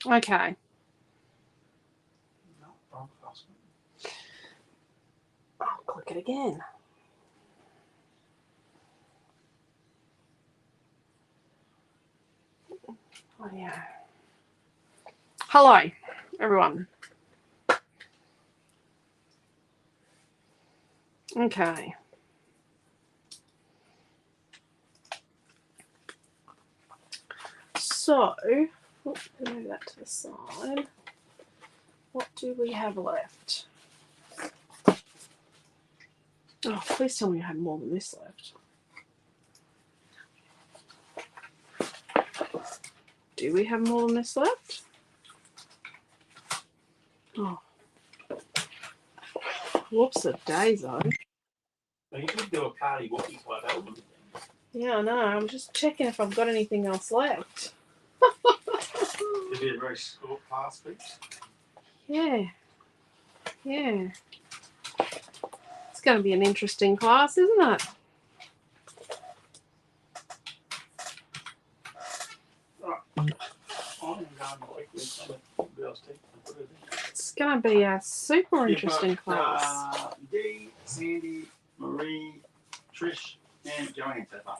Okay. I'll click it again. Oh, yeah. Hello, everyone. Okay. So, move that to the side. What do we have left? Oh, please tell me you have more than this left. Do we have more than this left? Oh. Whoops a daisy. You could do a party walkie type album. Yeah, I know. I'm just checking if I've got anything else left. It'd be a very short class piece. Yeah. Yeah. It's going to be an interesting class, isn't it? It's going to be a super interesting class. Dee, Sandy, Marie, Trish, and Joanne so far.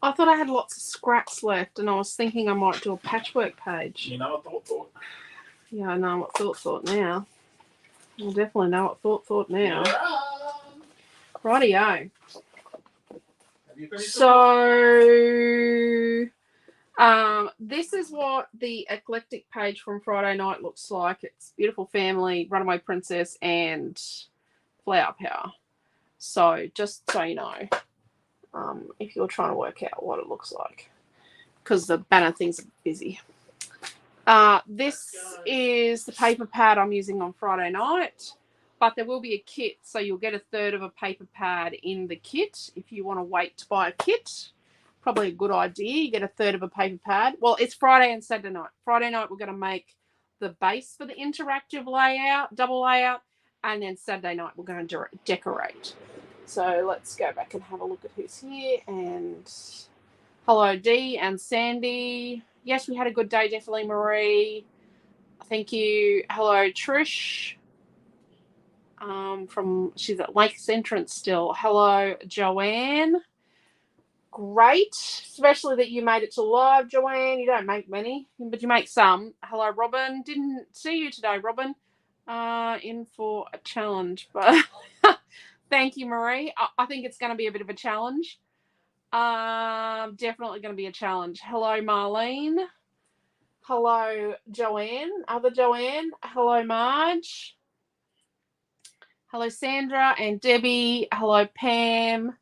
I thought I had lots of scraps left, and I was thinking I might do a patchwork page. You know what thought? Yeah, I know what thought now. I definitely know what thought now. Rightio. So, this is what the eclectic page from Friday night looks like. It's Beautiful Family, Runaway Princess, and Flower Power. So, just so you know, if you're trying to work out what it looks like, because the banner things are busy. This is the paper pad I'm using on Friday night, but there will be a kit, so you'll get a third of a paper pad in the kit. If you want to wait to buy a kit, probably a good idea. You get a third of a paper pad. Well, it's Friday and Saturday night. Friday night we're going to make the base for the interactive layout, double layout, and then Saturday night we're going to decorate. So let's go back and have a look at who's here. And hello, Dee and Sandy. Yes, we had a good day, definitely, Marie. Thank you. Hello, Trish. She's at Lakes Entrance still. Hello, Joanne. Great, especially that you made it to live, Joanne. You don't make many, but you make some. Hello, Robin. Didn't see you today, Robin. In for a challenge, but thank you, Marie. I think it's going to be a bit of a challenge. Definitely going to be a challenge. Hello, Marlene. Hello, Joanne. Other Joanne. Hello, Marge. Hello, Sandra and Debbie. Hello, Pam.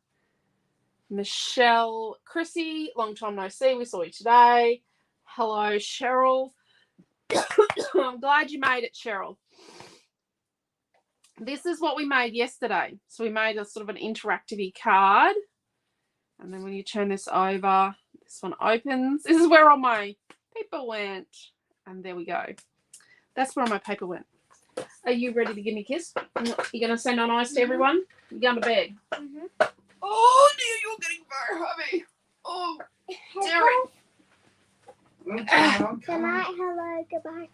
Michelle, Chrissy, long time no see. We saw you today. Hello, Cheryl. I'm glad you made it, Cheryl. This is what we made yesterday. So we made a sort of an interactive card. And then when you turn this over, this one opens. This is where all my paper went. And there we go. That's where all my paper went. Are you ready to give me a kiss? You going to say no nice to everyone? You're going to bed? Mm-hmm. Oh, dear, you're getting very heavy. Oh, Derek. Good night, hello, goodbye.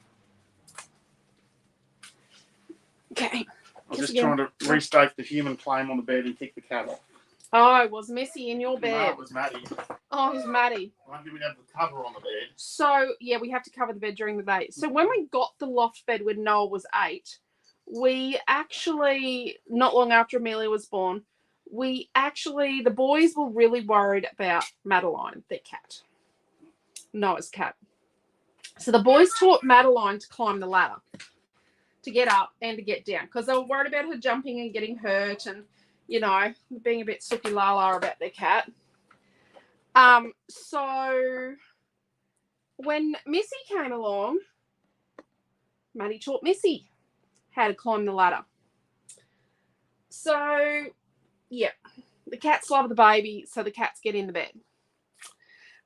Okay. I was just trying to restake the human claim on the bed and kick the cat off. Oh, was Missy in your bed? No, it was Maddie. Oh, it was Maddie. Why did we have the cover on the bed? So, yeah, we have to cover the bed during the day. So when we got the loft bed when Noah was 8, we actually, not long after Amelia was born, the boys were really worried about Madeline, their cat, Noah's cat. So the boys taught Madeline to climb the ladder, to get up and to get down, because they were worried about her jumping and getting hurt and, you know, being a bit sooky lala about their cat. So when Missy came along, Maddie taught Missy how to climb the ladder. So, yeah, the cats love the baby, so the cats get in the bed.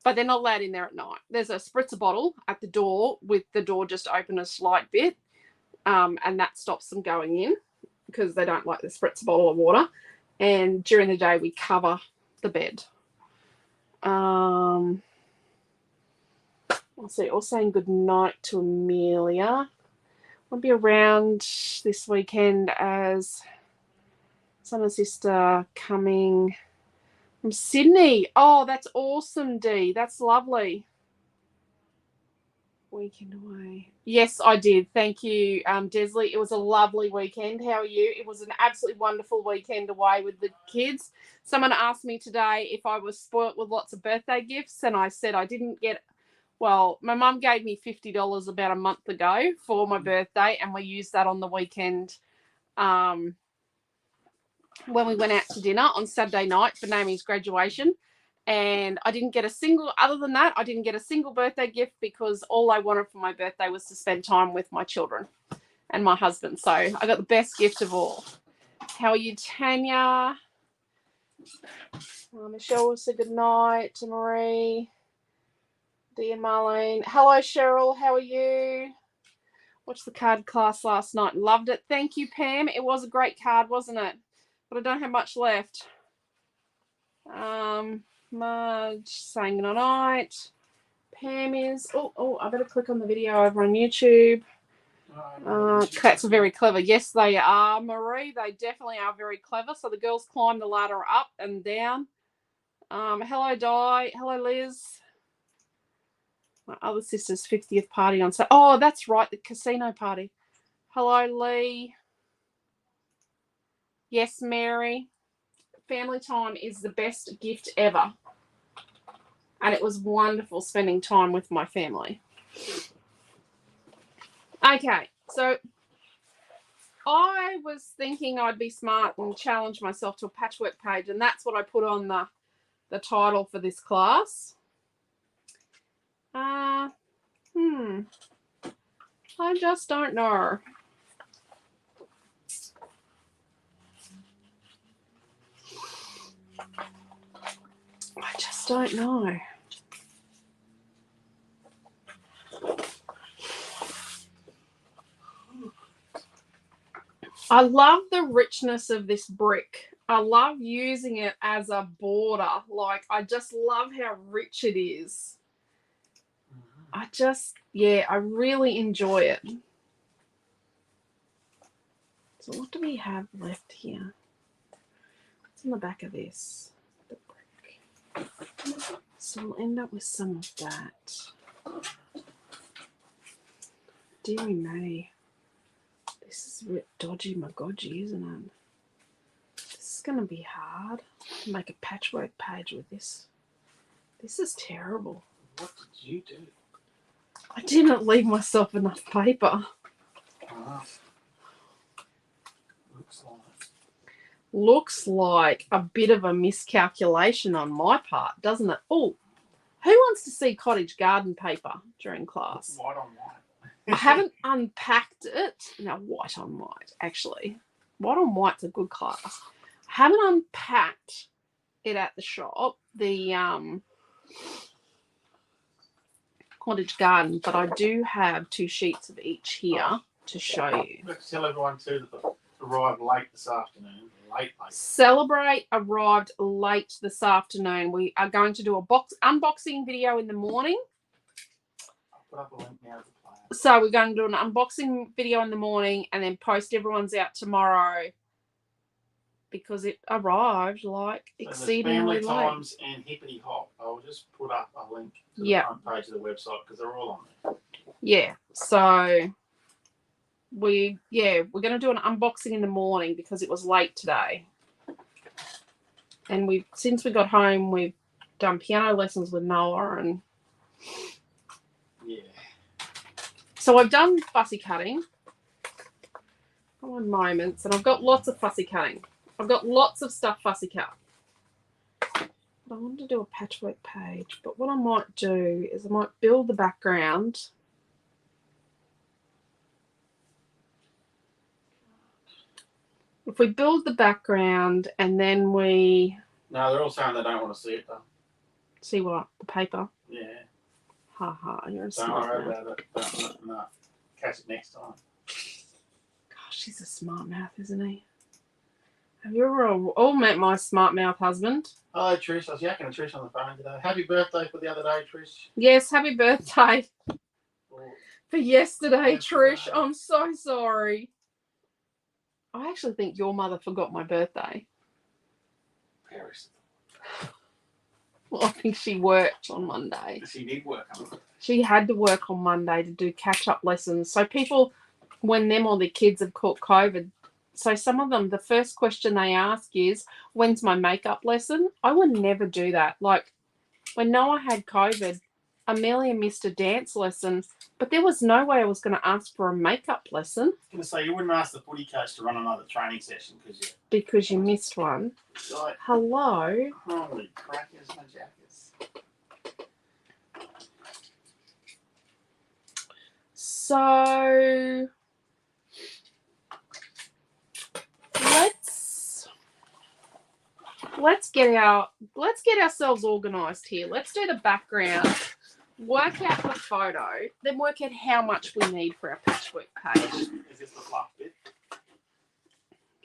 But they're not allowed in there at night. There's a spritzer bottle at the door with the door just open a slight bit, and that stops them going in because they don't like the spritzer bottle of water. And during the day, we cover the bed. So all saying good night to Amelia. I'll be around this weekend as son and sister coming from Sydney. Oh, that's awesome, Dee. That's lovely. Weekend away. Yes, I did. Thank you, Desley. It was a lovely weekend. How are you? It was an absolutely wonderful weekend away with the kids. Someone asked me today if I was spoilt with lots of birthday gifts, and I said I didn't get. Well, my mum gave me $50 about a month ago for my birthday, and we used that on the weekend when we went out to dinner on Saturday night for Naomi's graduation. And I didn't get a single, other than that, I didn't get a single birthday gift because all I wanted for my birthday was to spend time with my children and my husband. So I got the best gift of all. How are you, Tanya? Michelle will say good night to Marie. Dear Marlene. Hello, Cheryl. How are you? Watched the card class last night and loved it. Thank you, Pam. It was a great card, wasn't it? But I don't have much left. Marge saying good night. Pam is. Oh, I better click on the video over on YouTube. Cats are very clever. Yes, they are, Marie. They definitely are very clever. So the girls climb the ladder up and down. Hello, Di. Hello, Liz. My other sister's 50th party on Saturday. Oh, that's right, the casino party. Hello, Lee. Yes, Mary. Family time is the best gift ever. And it was wonderful spending time with my family. Okay, so I was thinking I'd be smart and challenge myself to a patchwork page, and that's what I put on the title for this class. I just don't know. I just don't know. I love the richness of this brick. I love using it as a border. Like, I just love how rich it is. I really enjoy it. So what do we have left here? What's on the back of this? The brick. So we'll end up with some of that. Dearie me. This is a bit dodgy, my godgy, isn't it? This is going to be hard to make a patchwork page with this. This is terrible. What did you do? I didn't leave myself enough paper. Looks like a bit of a miscalculation on my part, doesn't it? Oh, who wants to see cottage garden paper during class? White on white. I haven't unpacked it. No, white on white, actually. White on white's a good class. I haven't unpacked it at the shop, the cottage garden, but I do have 2 sheets of each here to show you. Let's tell everyone too that arrived late this afternoon. Late. Celebrate arrived late this afternoon. We are going to do a unboxing video in the morning. I'll put up a link now to the player. So we're going to do an unboxing video in the morning and then post everyone's out tomorrow because it arrived like exceedingly late. Family Times and Hippity Hop. I'll just put up a link to the front page of the website because they're all on there. Yeah. So we're going to do an unboxing in the morning because it was late today. And since we got home, we've done piano lessons with Noah and so I've done fussy cutting. On moments, and I've got lots of fussy cutting. I've got lots of stuff fussy cut. But I want to do a patchwork page, but what I might do is I might build the background. If we build the background and then we... No, they're all saying they don't want to see it though. See what? The paper? Yeah. Ha ha, you're a Don't smart worry mouth. about it. No. Catch it next time. Gosh, he's a smart mouth, isn't he? Have you ever all met my smart mouth husband? Hello, Trish. I was yakking to Trish on the phone today. Happy birthday for the other day, Trish. Yes, happy birthday for yesterday, Trish. Yesterday. I'm so sorry. I actually think your mother forgot my birthday. Paris. Well, I think she worked on Monday. She did work on it. She had to work on Monday to do catch-up lessons. So people, when them or their kids have caught COVID, so some of them, the first question they ask is, when's my makeup lesson? I would never do that. Like, when Noah had COVID, Amelia missed a dance lesson, but there was no way I was going to ask for a makeup lesson. I was going to say, you wouldn't ask the footy coach to run another training session because you missed one. Like, hello. Holy crackers, my jackets. So let's get ourselves organized here. Let's do the background, work out the photo, then work out how much we need for our patchwork page. Is this the fluff bit?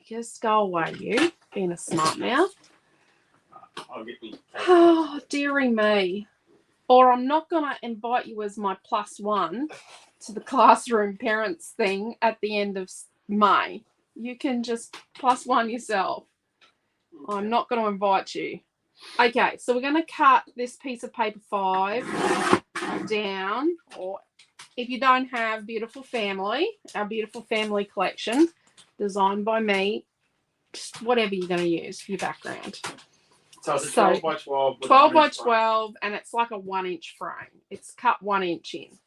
Just go away, you being a smart mouth. I'll get me. Oh, dearie me. Or I'm not going to invite you as my +1 to the classroom parents thing at the end of May. You can just +1 yourself. I'm not going to invite you. Okay, so we're going to cut this piece of paper 5 down. Or if you don't have Beautiful Family, our Beautiful Family collection, designed by me, just whatever you're going to use for your background. So it's a 12 by 12. 12 by 12, and it's like a 1-inch frame. It's cut 1 inch in.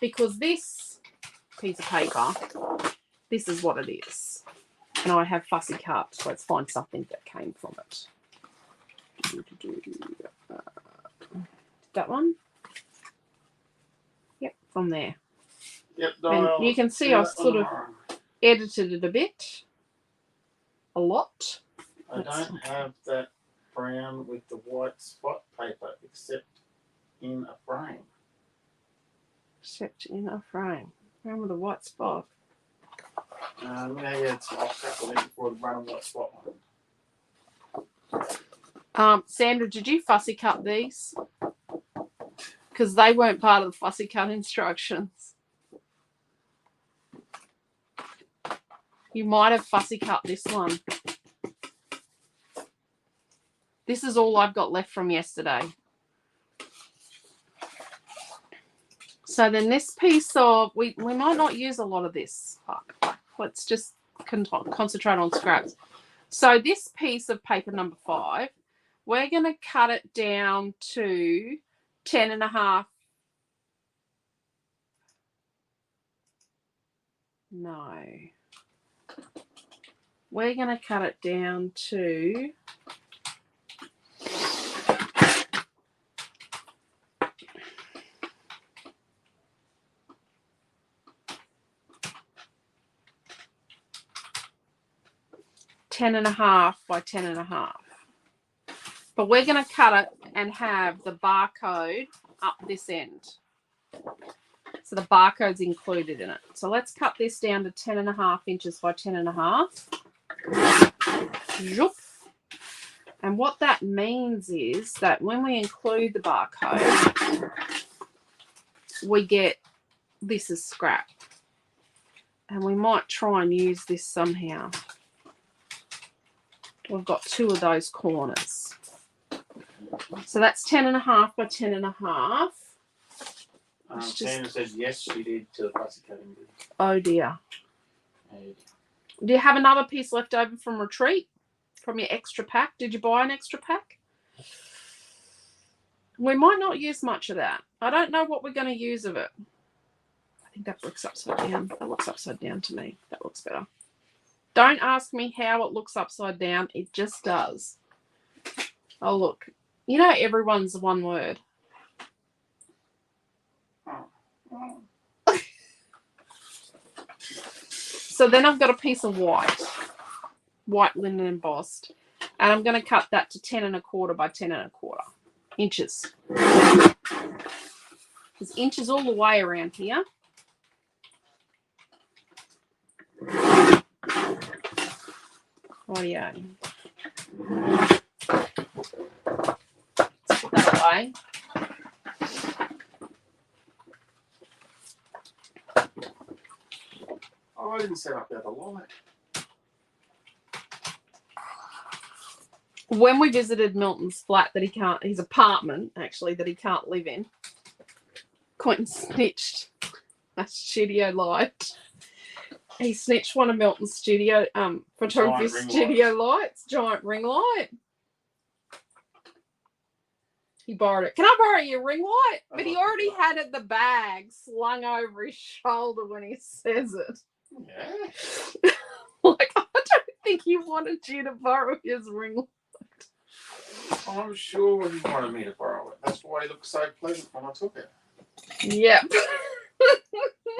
Because this piece of paper, this is what it is. And I have fussy cut, so let's find something that came from it. That one? Yep, from there. Yep, and you can see I've sort of edited it a bit. A lot. I don't have that brown with the white spot paper except in a frame. Except in a frame. Brown with a white spot. Yeah, I'll tackle it before the brown and white spot one. Sandra, did you fussy cut these? Because they weren't part of the fussy cut instructions. You might have fussy cut this one. This is all I've got left from yesterday. So then this piece of, we might not use a lot of this. Let's just concentrate on scraps. So this piece of paper number 5, we're going to cut it down to 10.5. No. We're going to cut it down to 10.5 by 10.5. But we're going to cut it and have the barcode up this end. So the barcode's included in it. So let's cut this down to 10.5 inches by 10.5. And what that means is that when we include the barcode, we get this as scrap. And we might try and use this somehow. We've got 2 of those corners. So that's 10.5 by 10.5. Sandra says yes, she did to the fussy cutting. Oh dear. Hey. Do you have another piece left over from retreat? From your extra pack? Did you buy an extra pack? We might not use much of that. I don't know what we're going to use of it. I think that looks upside down. That looks upside down to me. That looks better. Don't ask me how it looks upside down. It just does. Oh, look. You know everyone's one word. So then I've got a piece of white linen embossed. And I'm going to cut that to 10.25 by 10.25 inches. There's inches all the way around here. Audio. Let's put that away. Oh, I didn't set up the other light. When we visited Milton's flat his apartment actually that he can't live in, Quentin snitched a studio light. He snitched one of Milton's studio photography studio lights, giant ring light. He borrowed it. Can I borrow your ring light? But he already had it in the bag slung over his shoulder when he says it. Yeah. Like, I don't think he wanted you to borrow his ring light. I'm sure he wanted me to borrow it. That's why he looked so pleasant when I took it. Yep.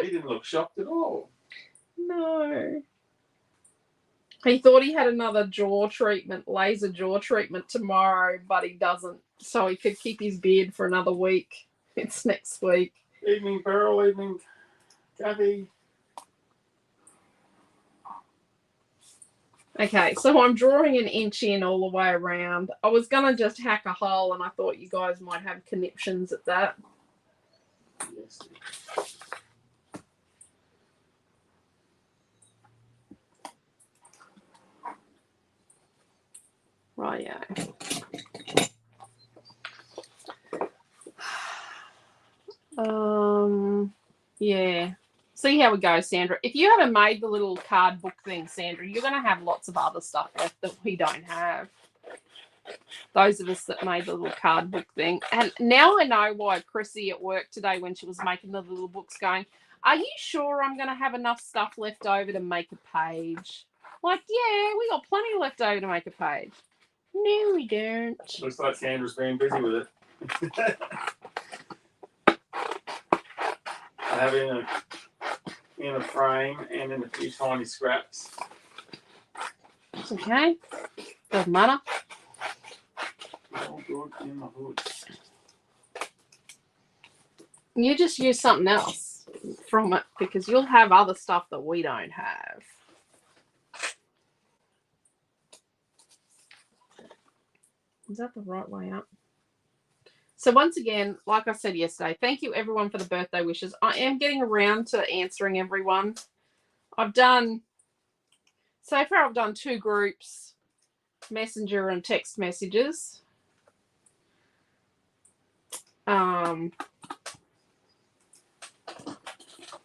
He didn't look shocked at all. No. He thought he had another laser jaw treatment tomorrow, but he doesn't. So he could keep his beard for another week. It's next week. Evening, Beryl. Evening, Gabby. Okay, so I'm drawing an inch in all the way around. I was going to just hack a hole, and I thought you guys might have conniptions at that. Yes. Right, yeah. See how we go, Sandra. If you haven't made the little card book thing, Sandra, you're going to have lots of other stuff left that we don't have. Those of us that made the little card book thing. And now I know why Chrissy at work today, when she was making the little books, going, are you sure I'm going to have enough stuff left over to make a page? Like, yeah, we got plenty left over to make a page. No, we don't. Looks like Sandra's been busy with it. I have it in a frame and in a few tiny scraps. It's okay. Doesn't matter. All good in the hood. You just use something else from it because you'll have other stuff that we don't have. Is that the right way up? So once again, like I said yesterday, thank you everyone for the birthday wishes. I am getting around to answering everyone. So far I've done 2 groups, messenger and text messages. I'm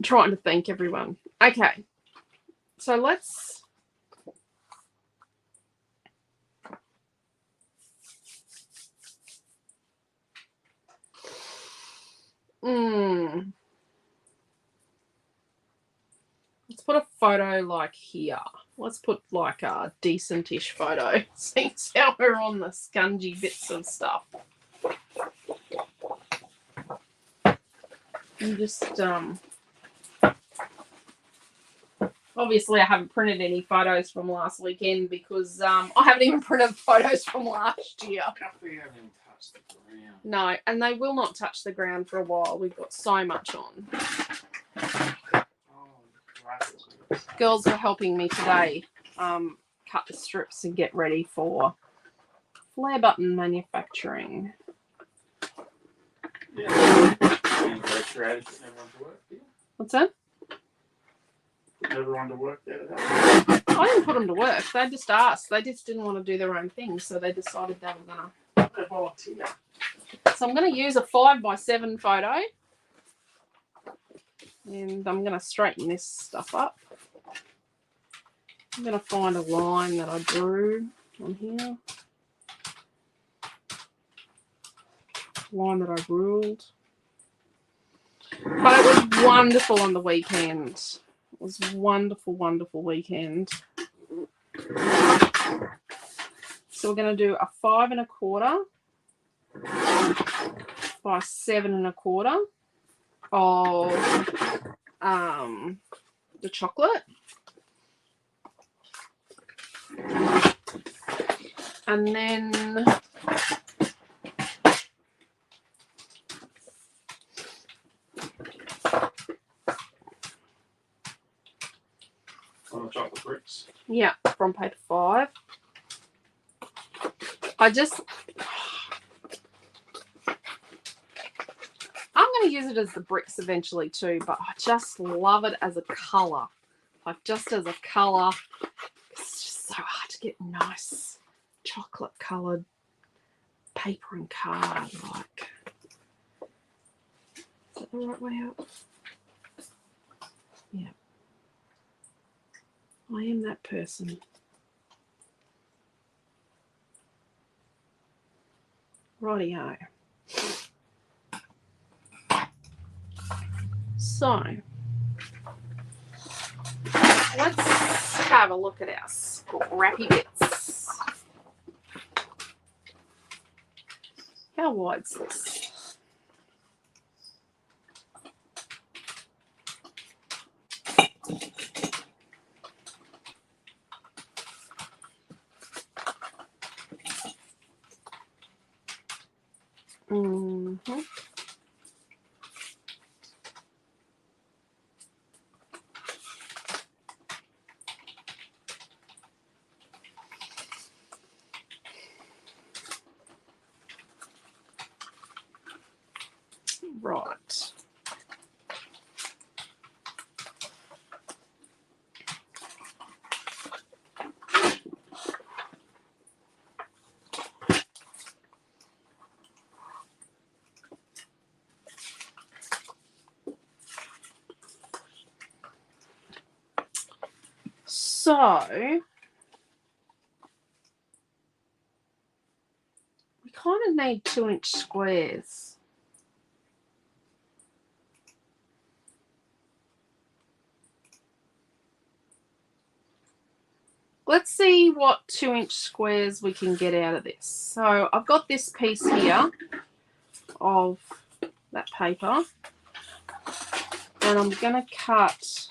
trying to thank everyone. Okay. So let's put a photo like here. Let's put like a decentish photo. Since how we're on the scungy bits of stuff. And just obviously I haven't printed any photos from last weekend because I haven't even printed photos from last year. We haven't even touched the ground. No, and they will not touch the ground for a while. We've got so much on. Girls are helping me today cut the strips and get ready for flare button manufacturing. Yeah. Everyone to work, yeah. What's that? Everyone to work there today. I didn't put them to work. They just asked. They just didn't want to do their own thing, so they decided they were going to volunteer. So I'm going to use a 5x7 photo. And I'm going to straighten this stuff up. I'm going to find a line that I drew on here. Line that I ruled. But it was wonderful on the weekend. It was a wonderful, wonderful weekend. So we're going to do a 5 1/4 by 7 1/4 of the chocolate. And then on the chocolate bricks. Yeah, from paper 5. I'm going to use it as the bricks eventually too, but I just love it as a colour. Like just as a colour, it's just so hard to get nice chocolate coloured paper and card. Like, is that the right way up? Yeah. I am that person. Rightio. So, let's have a look at our scrappy bits. How wide's this? Mm-hmm. Right. So, we kind of need 2-inch squares. Let's see what 2-inch squares we can get out of this. So I've got this piece here of that paper, and I'm going to cut.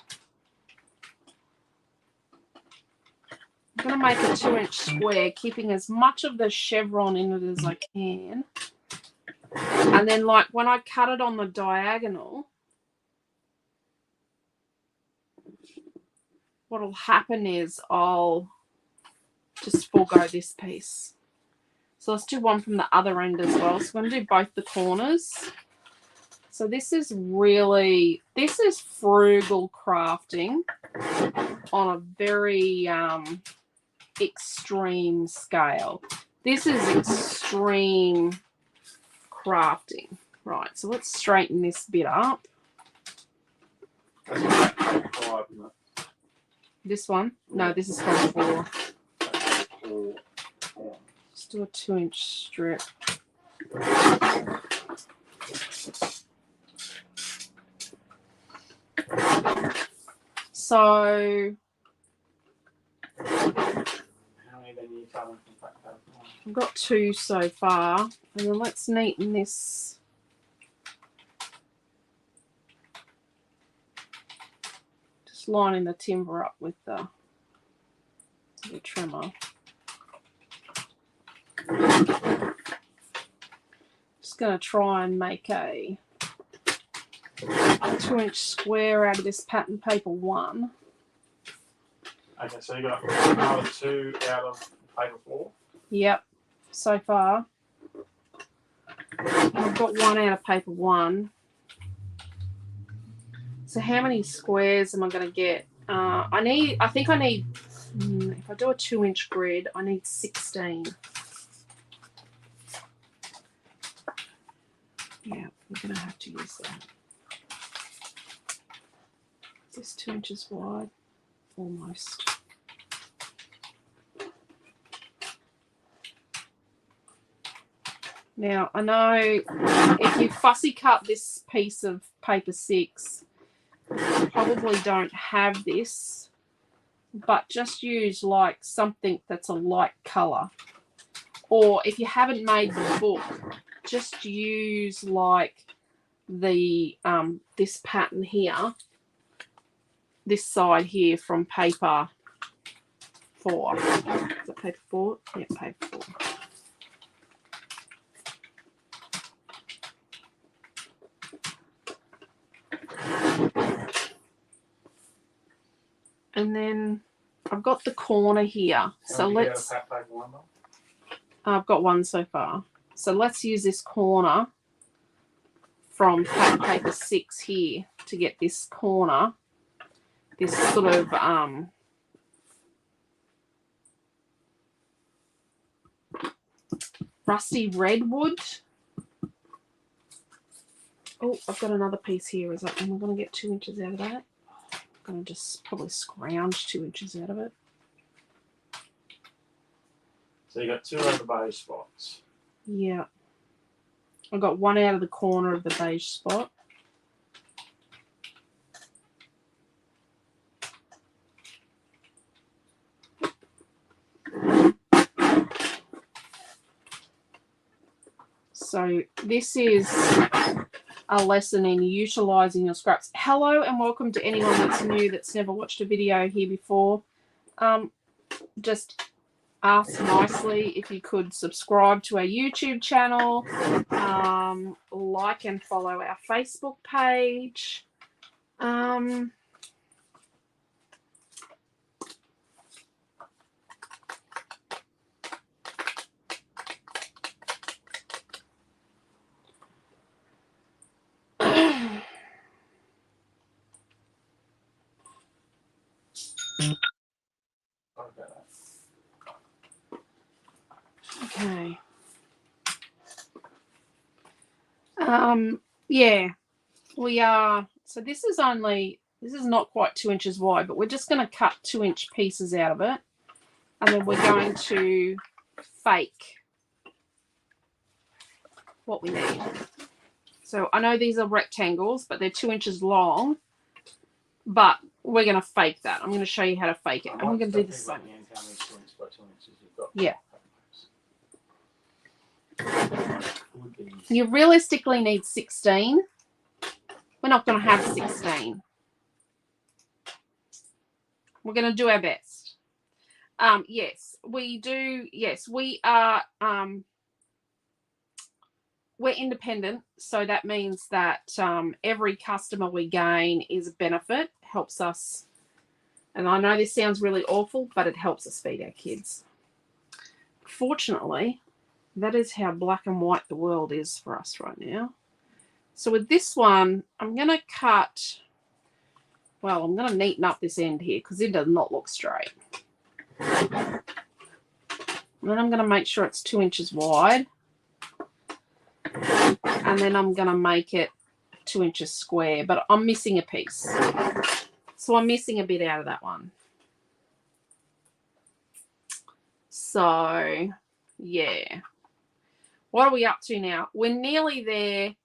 I'm going to make a 2-inch square, keeping as much of the chevron in it as I can. And then, like, when I cut it on the diagonal, what will happen is I'll just forego this piece. So let's do one from the other end as well. So I'm going to do both the corners. So this is frugal crafting on a very extreme scale. This is extreme crafting. Right, so let's straighten this bit up. This one? No, this is from 4. Let's do a 2-inch strip. So I've got 2 so far, and then let's neaten this. Just lining the timber up with the trimmer. Just going to try and make a 2-inch square out of this pattern paper 1. Okay, so you got another 2 out of paper 4? Yep, so far. I've got 1 out of paper 1. So how many squares am I going to get? I think I need, if I do a 2-inch grid, I need 16. Yeah, we're going to have to use that. Is this 2 inches wide? Almost. Now, I know if you fussy cut this piece of paper 6, you probably don't have this, but just use like something that's a light colour. Or if you haven't made the book, just use like the this pattern here, this side here from paper 4. Is it paper 4? Yeah, paper 4. And then I've got the corner here. So let's. I've got one so far. So let's use this corner from pattern paper 6 here to get this corner, this sort of rusty redwood. Oh, I've got another piece here. Am I going to get 2 inches out of that? I'm going to just probably scrounge 2 inches out of it. So you got 2 of the beige spots. Yeah. I got 1 out of the corner of the beige spot. So this is a lesson in utilizing your scraps. Hello and welcome to anyone that's new that's never watched a video here before. Just ask nicely if you could subscribe to our YouTube channel, like and follow our Facebook page. Okay. Yeah, we are. So this is not quite 2 inches wide, but we're just going to cut 2-inch pieces out of it. And then we're going to fake what we need. So I know these are rectangles, but they're 2 inches long, but we're going to fake that. I'm going to show you how to fake it. And we're going to do the same. Yeah. You realistically need 16. We're not going to have 16. We're going to do our best. Yes, we do. Yes, we are. We're independent, so that means that every customer we gain is a benefit, helps us. And I know this sounds really awful, but it helps us feed our kids. Fortunately, that is how black and white the world is for us right now. So with this one, I'm going to cut, well, I'm going to neaten up this end here because it does not look straight. And then I'm going to make sure it's 2 inches wide. And then I'm going to make it 2 inches square, but I'm missing a piece. So I'm missing a bit out of that one. So, yeah. What are we up to now? We're nearly there.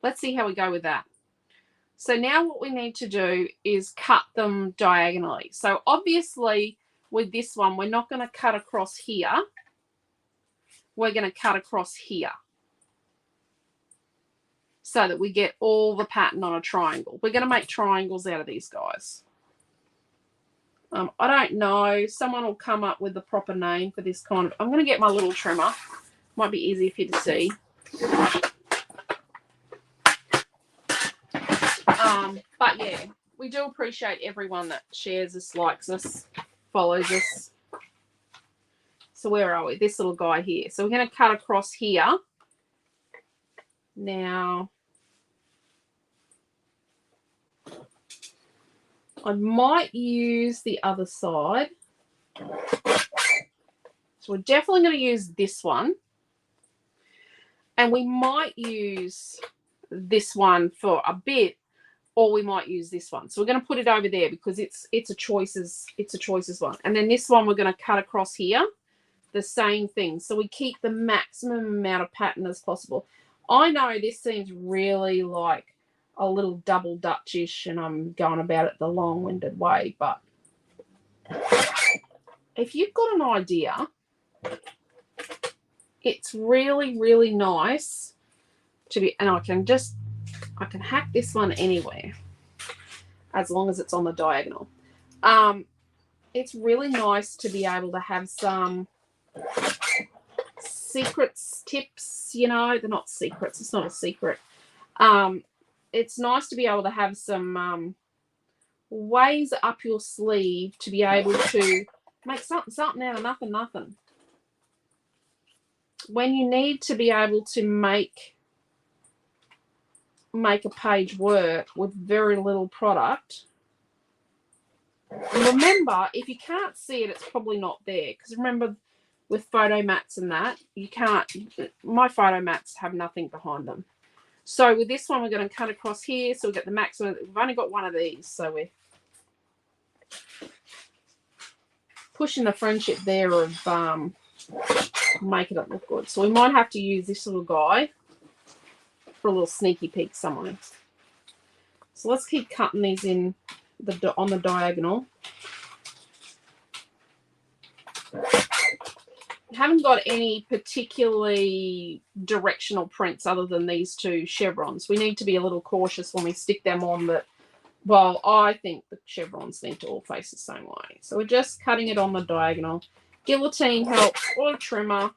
Let's see how we go with that. So now what we need to do is cut them diagonally. So obviously with this one, we're not going to cut across here. We're going to cut across here so that we get all the pattern on a triangle. We're going to make triangles out of these guys. I don't know. Someone will come up with the proper name for this kind of... I'm going to get my little trimmer. Might be easier for you to see. But yeah, we do appreciate everyone that shares us, likes us, follows us. So where are we? This little guy here. So we're going to cut across here. Now, I might use the other side. So we're definitely going to use this one. And we might use this one for a bit, or we might use this one. So we're going to put it over there because it's a choices one. And then this one we're going to cut across here. The same thing. So we keep the maximum amount of pattern as possible. I know this seems really like a little double Dutchish and I'm going about it the long-winded way, but if you've got an idea, it's really, really nice to be, and I can hack this one anywhere as long as it's on the diagonal. It's really nice to be able to have some secrets, tips, you know. They're not secrets. It's not a secret. it's nice to be able to have some ways up your sleeve to be able to make something out of nothing. When you need to be able to make a page work with very little product. And remember, if you can't see it, it's probably not there. Because remember, with photo mats and that, you can't, my photo mats have nothing behind them. So with this one, we're going to cut across here. So we've got the maximum. We've only got one of these. So we're pushing the friendship there of making it look good. So we might have to use this little guy for a little sneaky peek somewhere. So let's keep cutting these in on the diagonal. I haven't got any particularly directional prints other than these two chevrons. We need to be a little cautious when we stick them on, but well, I think the chevrons need to all face the same way. So we're just cutting it on the diagonal. Guillotine helps, or a trimmer.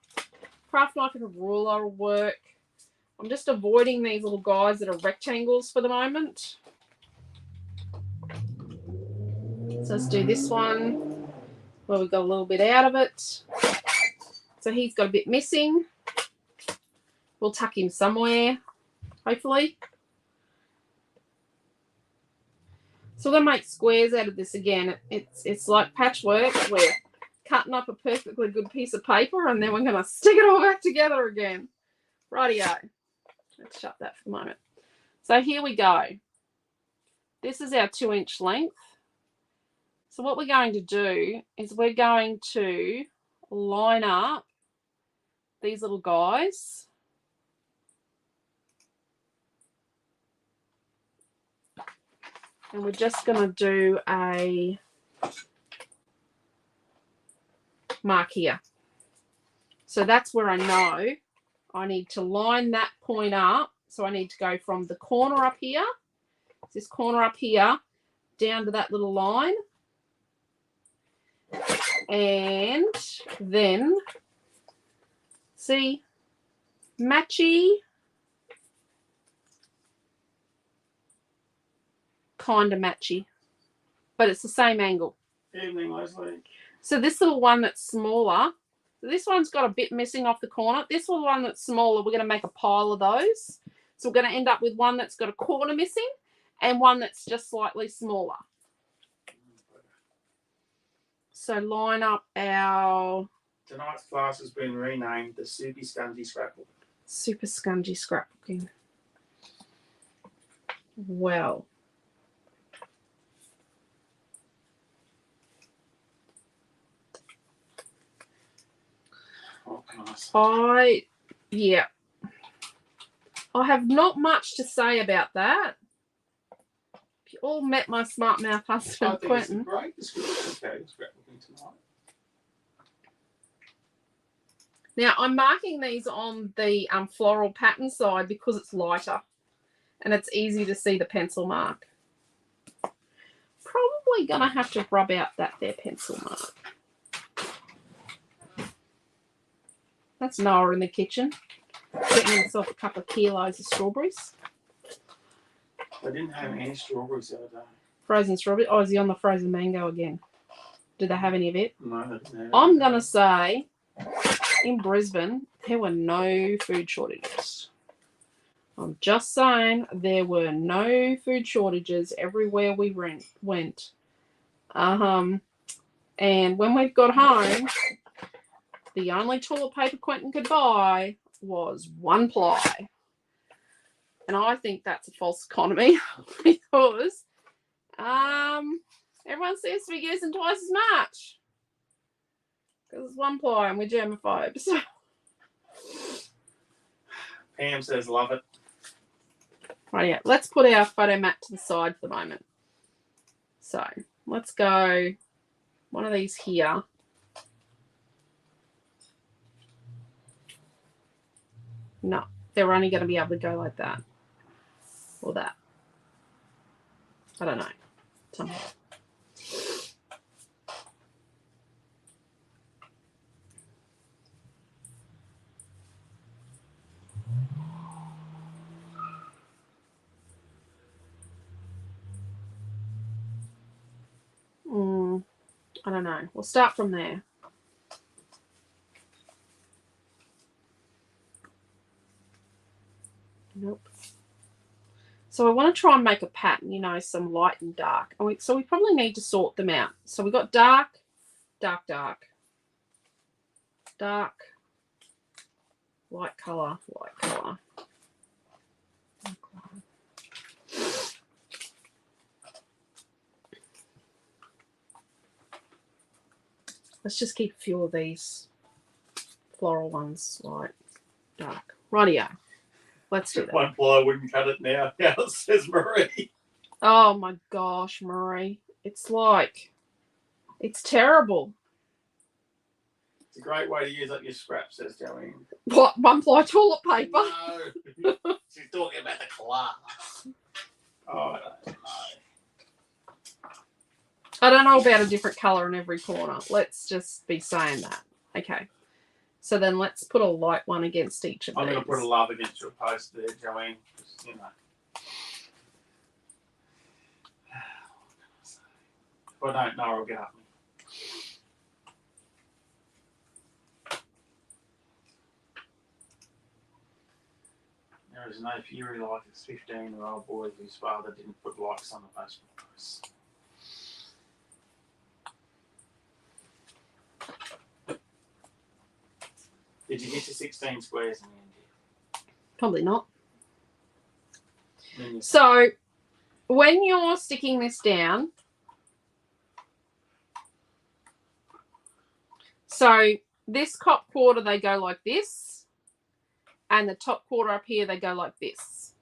Craft knife and a ruler will work. I'm just avoiding these little guys that are rectangles for the moment. So let's do this one where we've got a little bit out of it. So he's got a bit missing. We'll tuck him somewhere, hopefully. So we're going to make squares out of this again. It's like patchwork. We're cutting up a perfectly good piece of paper and then we're going to stick it all back together again. Rightio. Let's shut that for the moment. So here we go. This is our 2-inch length. So what we're going to do is we're going to line up these little guys. And we're just going to do a mark here. So that's where I know I need to line that point up. So I need to go from the corner up here, this corner up here, down to that little line. And then, see, matchy, kind of matchy, but it's the same angle. Evening, Leslie. So this little one that's smaller, so this one's got a bit missing off the corner. This little one that's smaller, we're going to make a pile of those. So we're going to end up with one that's got a corner missing and one that's just slightly smaller. So line up our... Tonight's class has been renamed the Super Scungy Scrapbook. Super Scungy Scrapbooking. Well. Oh, nice. Yeah. I have not much to say about that. If you all met my smart mouth husband, Quentin. It's a great description of scrapbooking tonight. Now, I'm marking these on the floral pattern side because it's lighter and it's easy to see the pencil mark. Probably going to have to rub out that there pencil mark. That's Noah in the kitchen, getting himself a couple of kilos of strawberries. I didn't have any strawberries the other day. Frozen strawberry. Oh, is he on the frozen mango again? Did they have any of it? No, they didn't have I'm going to say in Brisbane, there were no food shortages. I'm just saying there were no food shortages everywhere we went. And when we got home, the only toilet paper Quentin could buy was 1 ply. And I think that's a false economy because everyone seems to be using twice as much. Because it's 1 ply and we're germaphobes. Pam says love it. Right, yeah. Let's put our photo mat to the side for the moment. So let's go one of these here. No, they're only going to be able to go like that. Or that. I don't know. Somehow. I don't know. We'll start from there. Nope. So I want to try and make a pattern, you know, some light and dark. So we probably need to sort them out. So we've got dark, dark, dark, dark, light colour, light colour. Let's just keep a few of these floral ones, light, dark. Rightio. Let's do that. One ply wouldn't cut it now. Yeah, it says Marie. Oh my gosh, Marie. It's like, it's terrible. It's a great way to use up your scraps, says Joanne. What, one ply toilet paper? No. She's talking about the class. Oh, I don't know. I don't know about a different colour in every corner. Let's just be saying that. Okay. So then let's put a light one against each of these. I'm going to put a love against your post there, Joanne. Just, you know. If I don't know, I'll get up me. There is no fury like this 15-year-old boy whose father didn't put likes on the Facebook posts. Did you get to 16 squares in the end? Probably not. So when you're sticking this down, so this top quarter, they go like this, and the top quarter up here, they go like this.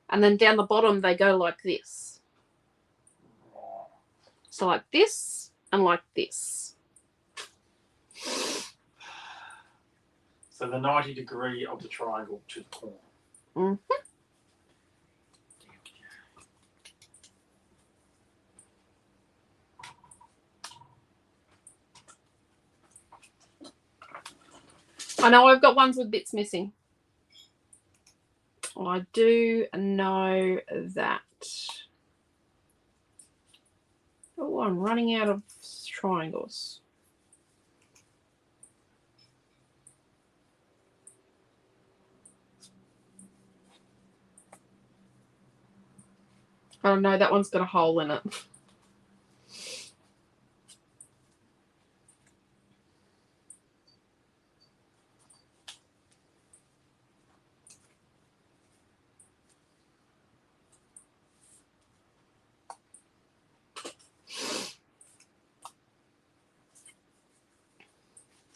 And then down the bottom, they go like this. So like this and like this. So the 90-degree of the triangle to the corner. Mm-hmm. I know I've got ones with bits missing. I do know that. Oh, I'm running out of triangles. Oh no, that one's got a hole in it.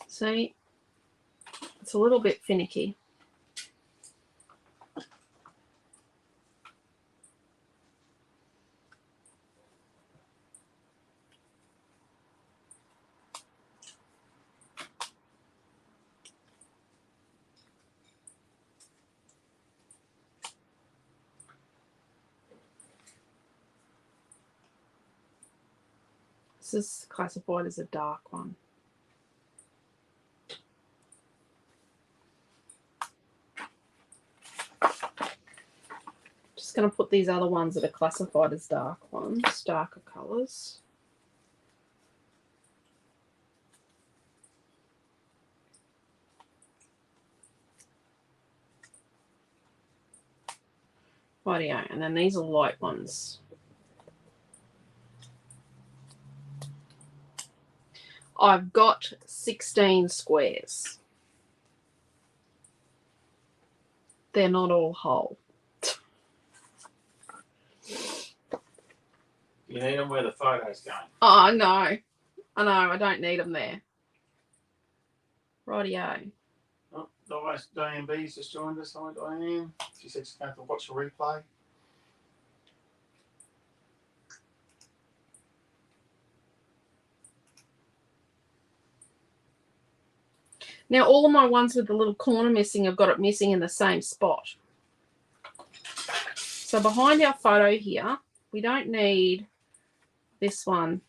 See, it's a little bit finicky. This is classified as a dark one. Just going to put these other ones that are classified as dark ones, darker colours. Rightio, and then these are light ones. I've got 16 squares. They're not all whole. You need them where the photo's going. Oh, no. I know, I don't need them there. Rightio. Oh, Diane B's just joined us. Hi, Diane. She said she's going to watch the replay. Now, all of my ones with the little corner missing, I've got it missing in the same spot. So behind our photo here, we don't need this one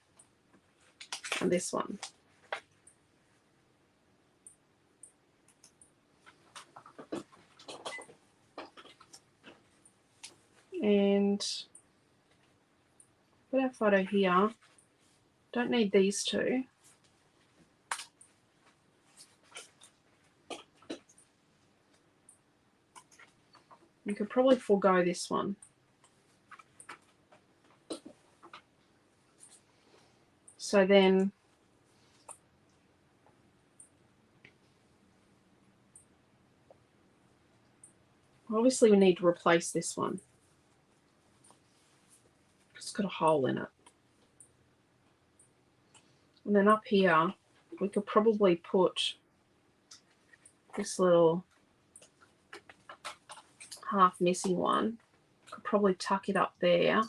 and this one. And put our photo here. Don't need these two. You could probably forego this one. So then obviously we need to replace this one. It's got a hole in it. And then up here we could probably put this little half missing one. Could probably tuck it up there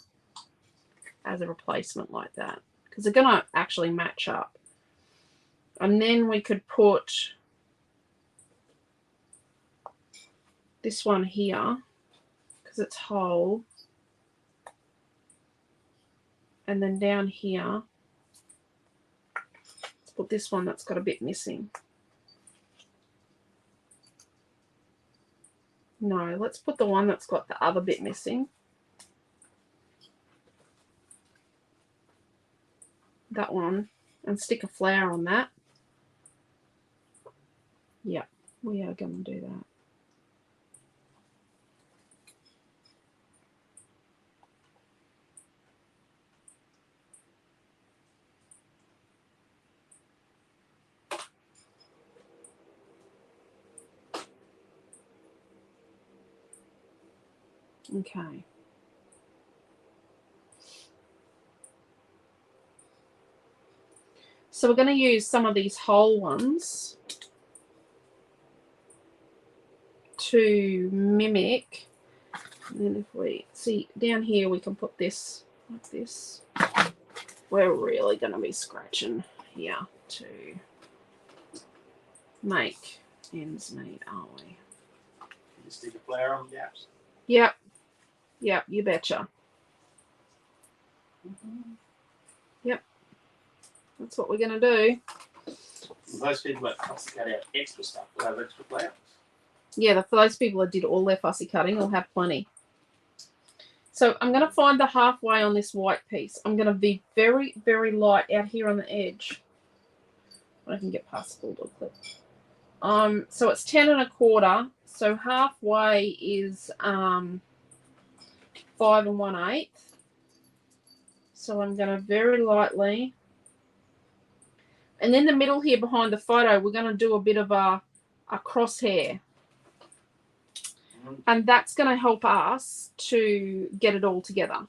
as a replacement like that, because they're going to actually match up. And then we could put this one here because it's whole, and then down here let's put this one that's got a bit missing. No, let's put the one that's got the other bit missing. That one, and stick a flower on that. Yeah, we are going to do that. Okay. So we're going to use some of these whole ones to mimic. And then if we see down here, we can put this like this. We're really going to be scratching here to make ends meet, aren't we? You stick a flower on the gaps. Yep. Yep, you betcha. Yep. That's what we're going to do. Those people that fussy cut out extra stuff will have extra flowers. Yeah, for those people that did all their fussy cutting will have plenty. So I'm going to find the halfway on this white piece. I'm going to be very, very light out here on the edge. I can get past the bulldog clip. So it's 10 1/4. So halfway is 5 1/8. So I'm going to very lightly. And then the middle here behind the photo, we're going to do a bit of a crosshair. And that's going to help us to get it all together.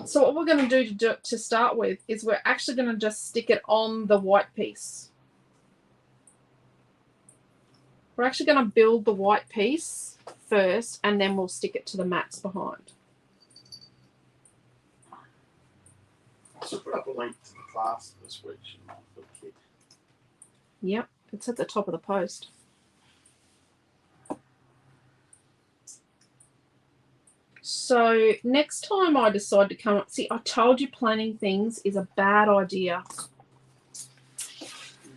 So what we're going to do to start with is we're actually going to just stick it on the white piece. We're actually going to build the white piece first, and then we'll stick it to the mats behind. I should put up a link to the class this week for the kid. Yep, it's at the top of the post. So next time I decide to come up, see, I told you planning things is a bad idea.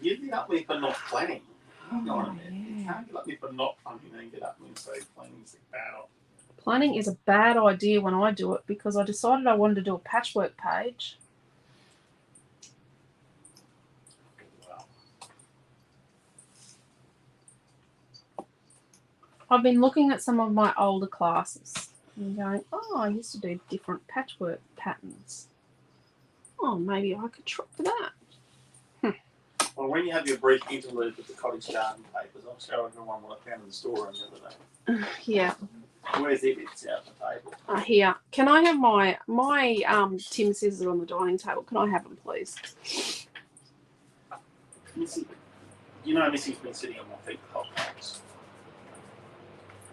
You'd get up me for not planning. Oh, You can't get up me for not planning and then get up me and say planning is a bad idea. Planning is a bad idea when I do it because I decided I wanted to do a patchwork page. Wow. I've been looking at some of my older classes and going, oh, I used to do different patchwork patterns. Oh, maybe I could try that. Well, when you have your brief interlude with the cottage garden papers, I'll show everyone what I found in the storeroom the other day. Yeah. Where's it? It's out on the table. Here. Can I have my Tim scissors on the dining table? Can I have them, please? Missy, you know Missy's been sitting on my feet the whole time.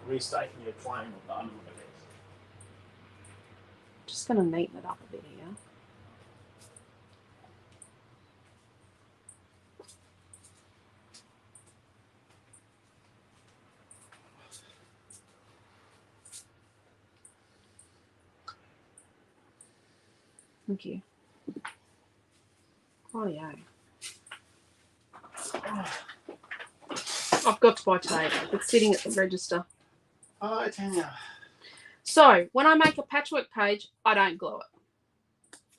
Restaking your claim of the under my desk. Just going to neaten it up a bit here. Thank you. Oh, yeah. I've got to buy tape. It's sitting at the register. Oh, Tanya. So, when I make a patchwork page, I don't glue it.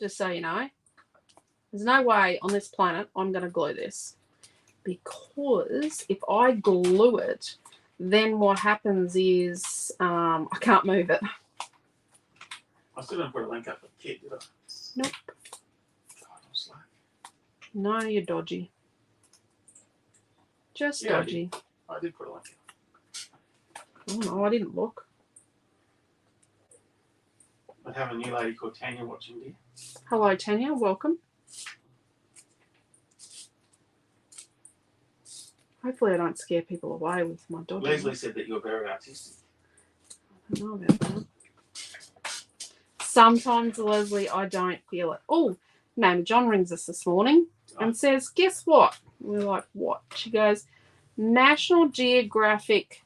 just so you know. There's no way on this planet I'm going to glue this. Because if I glue it, then what happens is I can't move it. I still didn't put a link up for the kit, did I? Nope. God, I'm slack. No, you're dodgy. Just Yeah, dodgy. I did put a link up. Oh no, I didn't look. I have a new lady called Tanya watching, dear. Hello, Tanya. Welcome. Hopefully I don't scare people away with my dodgy. Leslie said that you're very artistic. I don't know about that. Sometimes, Leslie, I don't feel it. Oh, Name John rings us this morning and says, guess what? We're like, what? She goes, National Geographic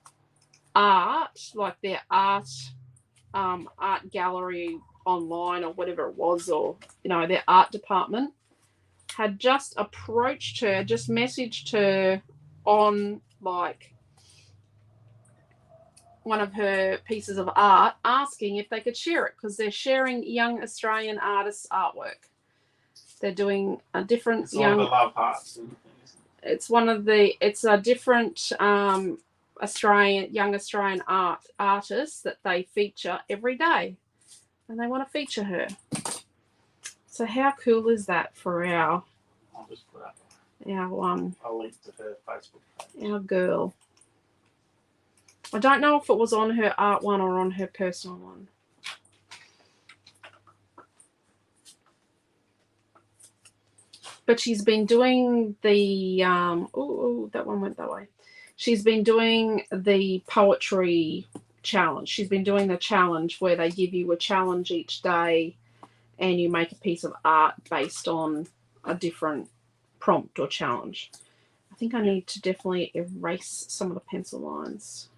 Art, like their art gallery online or whatever it was, or, you know, their art department had just approached her, just messaged her on like one of her pieces of art, asking if they could share it because they're sharing young Australian artists' artwork. They're doing a different It's young. All the love hearts. It's one of the. It's a different young Australian artists that they feature every day, and they want to feature her. So how cool is that for our? I'll just put up. I'll link to her Facebook page. Our girl. I don't know if it was on her art one or on her personal one. But she's been doing the that one went that way. She's been doing the poetry challenge. She's been doing the challenge where they give you a challenge each day and you make a piece of art based on a different prompt or challenge. I think I need to definitely erase some of the pencil lines.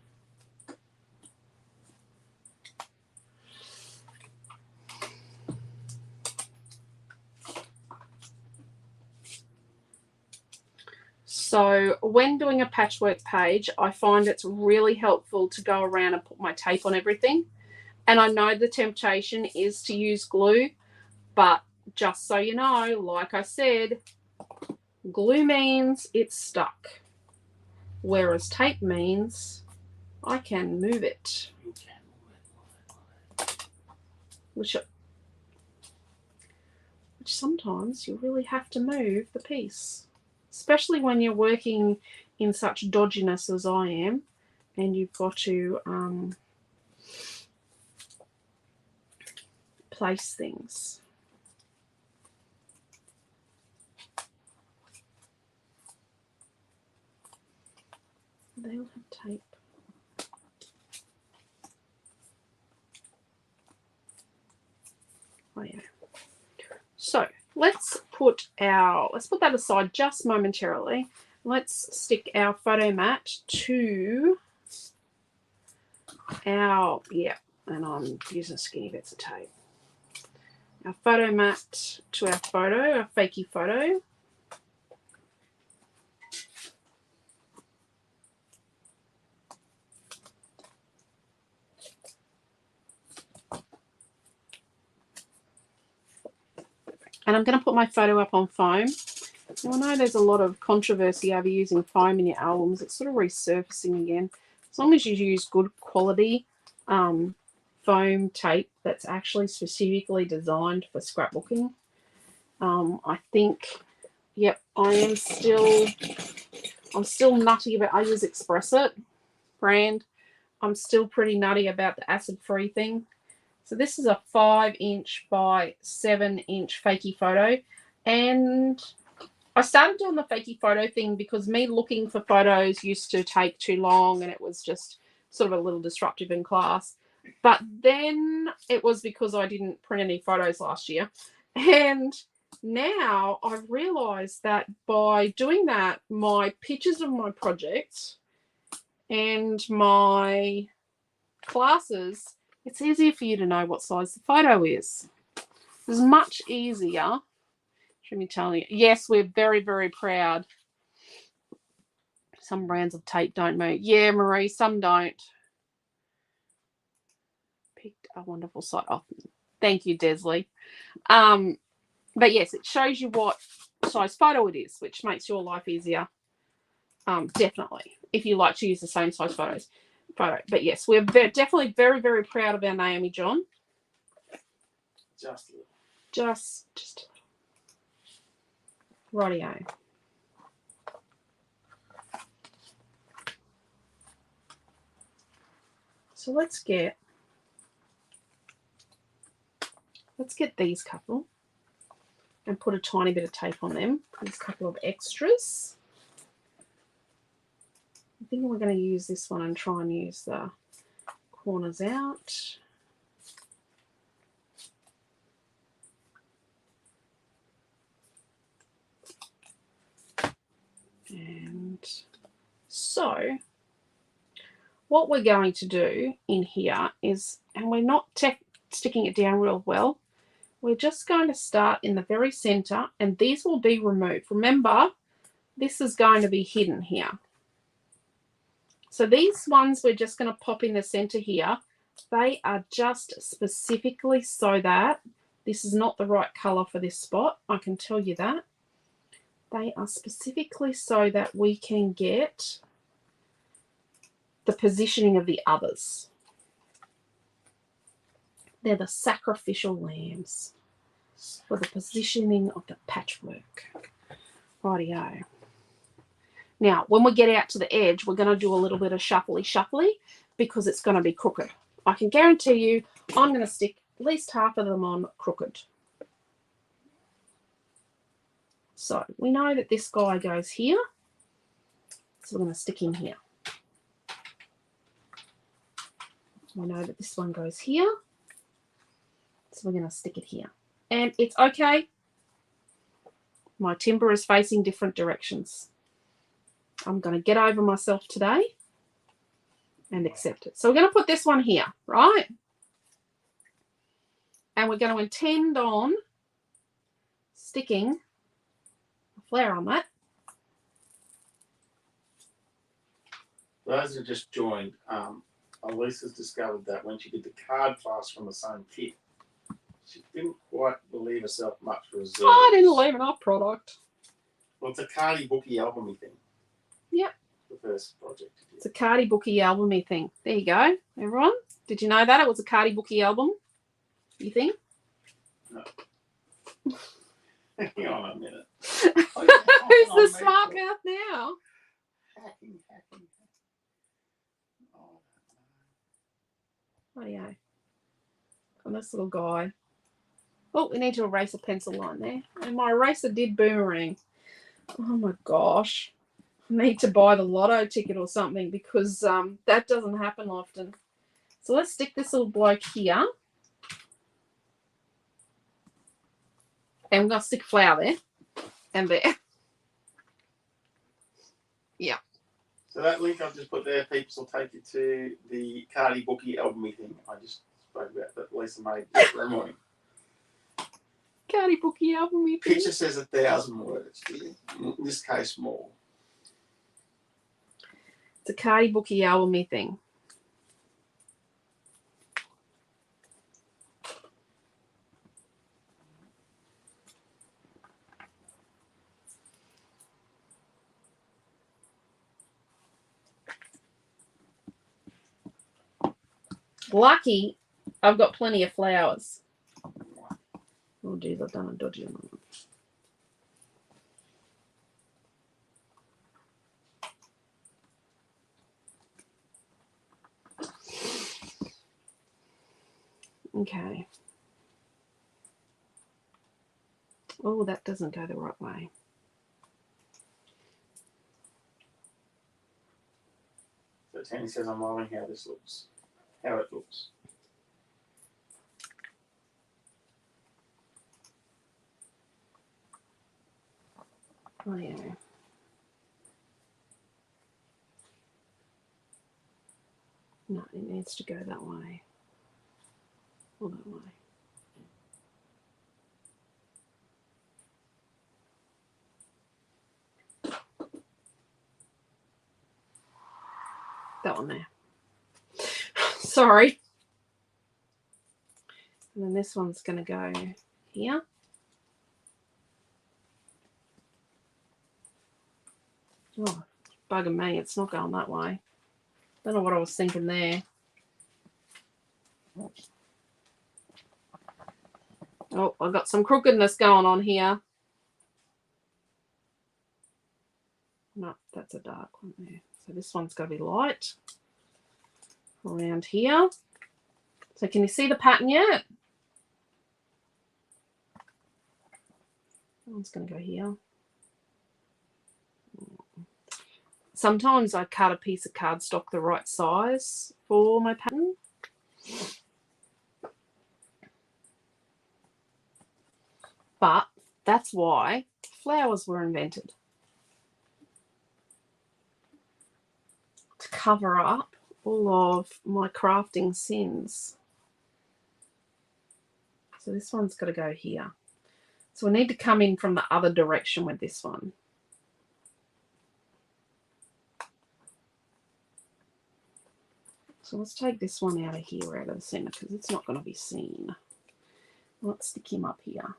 So when doing a patchwork page, I find it's really helpful to go around and put my tape on everything. And I know the temptation is to use glue, but just so you know, like I said, glue means it's stuck, whereas tape means I can move it. Which sometimes you really have to move the piece, especially when you're working in such dodginess as I am, and you've got to place things. They all have tape. Oh yeah. So let's put that aside just momentarily. Let's stick our photo mat to our, and I'm using skinny bits of tape. Our photo mat to our photo, our fakey photo. And I'm going to put my photo up on foam. Now, I know there's a lot of controversy over using foam in your albums. It's sort of resurfacing again. As long as you use good quality foam tape that's actually specifically designed for scrapbooking. I think, I'm still nutty about, I use Express-It brand. I'm still pretty nutty about the acid-free thing. So this is a 5-inch by 7-inch fakey photo. And I started doing the fakey photo thing because me looking for photos used to take too long and it was just sort of a little disruptive in class. But then it was because I didn't print any photos last year. And now I've realized that by doing that, my pictures of my projects and my classes, it's easier for you to know what size the photo is. It's much easier. Let me tell you. Yes, we're very, very proud. Some brands of tape don't move. Yeah, Marie, some don't. Picked a wonderful site. Oh, thank you, Desley. But yes, it shows you what size photo it is, which makes your life easier. Definitely, if you like to use the same size photo. But yes, we're definitely very, very proud of our Naomi John. Just a little. Just a little. Rightio. So let's get these couple and put a tiny bit of tape on them. There's a couple of extras. I think we're going to use this one and try and use the corners out. And so what we're going to do in here is, and we're not sticking it down real well, we're just going to start in the very center, and these will be removed. Remember, this is going to be hidden here. So these ones we're just going to pop in the center here. They are just specifically so that this is not the right color for this spot. I can tell you that. They are specifically so that we can get the positioning of the others. They're the sacrificial lambs for the positioning of the patchwork. Rightio. Now, when we get out to the edge, we're going to do a little bit of shuffly because it's going to be crooked. I can guarantee you I'm going to stick at least half of them on crooked. So we know that this guy goes here. So we're going to stick him here. We know that this one goes here. So we're going to stick it here. And it's okay. My timber is facing different directions. I'm going to get over myself today and accept it. So we're going to put this one here, right? And we're going to intend on sticking a flare on that. Those who just joined, Elisa's discovered that when she did the card class from the same kit, she didn't quite believe herself much for reserves. Oh, I didn't leave enough product. Well, it's a cardy booky albumy thing. Yep. The first project. It's a cardy booky albumy thing. There you go, everyone. Did you know that it was a cardy booky album? You think? No. Hang on a minute. Who's the smart mouth now? Hacking. Oh yeah. On this little guy. Oh, we need to erase a pencil line there. And my eraser did boomerang. Oh my gosh. I need to buy the lotto ticket or something because that doesn't happen often. So let's stick this little bloke here. And we're going to stick a flower there. And there. Yeah. So that link I've just put there, peeps, will take you to the cardy booky albumy thing I just spoke about that Lisa made yesterday morning. Cardy booky albumy thing. Picture says 1,000 words. In this case, more. It's a cardy booky albumy thing. Lucky, I've got plenty of flowers. Oh, geez, I've done a dodgy one. Okay. Oh, that doesn't go the right way. So Tanny says I'm loving how this looks. How it looks. Oh, yeah. No, it needs to go that way. Or that way. That one there. Sorry. And then this one's going to go here. Oh, bugging me. It's not going that way. Don't know what I was thinking there. Oh, I've got some crookedness going on here. No, that's a dark one there. So this one's got to be light around here. So can you see the pattern yet? That one's going to go here. Sometimes I cut a piece of cardstock the right size for my pattern. But that's why flowers were invented. To cover up all of my crafting sins. So this one's got to go here. So we need to come in from the other direction with this one. So let's take this one out of here, out of the center, because it's not going to be seen. Let's stick him up here.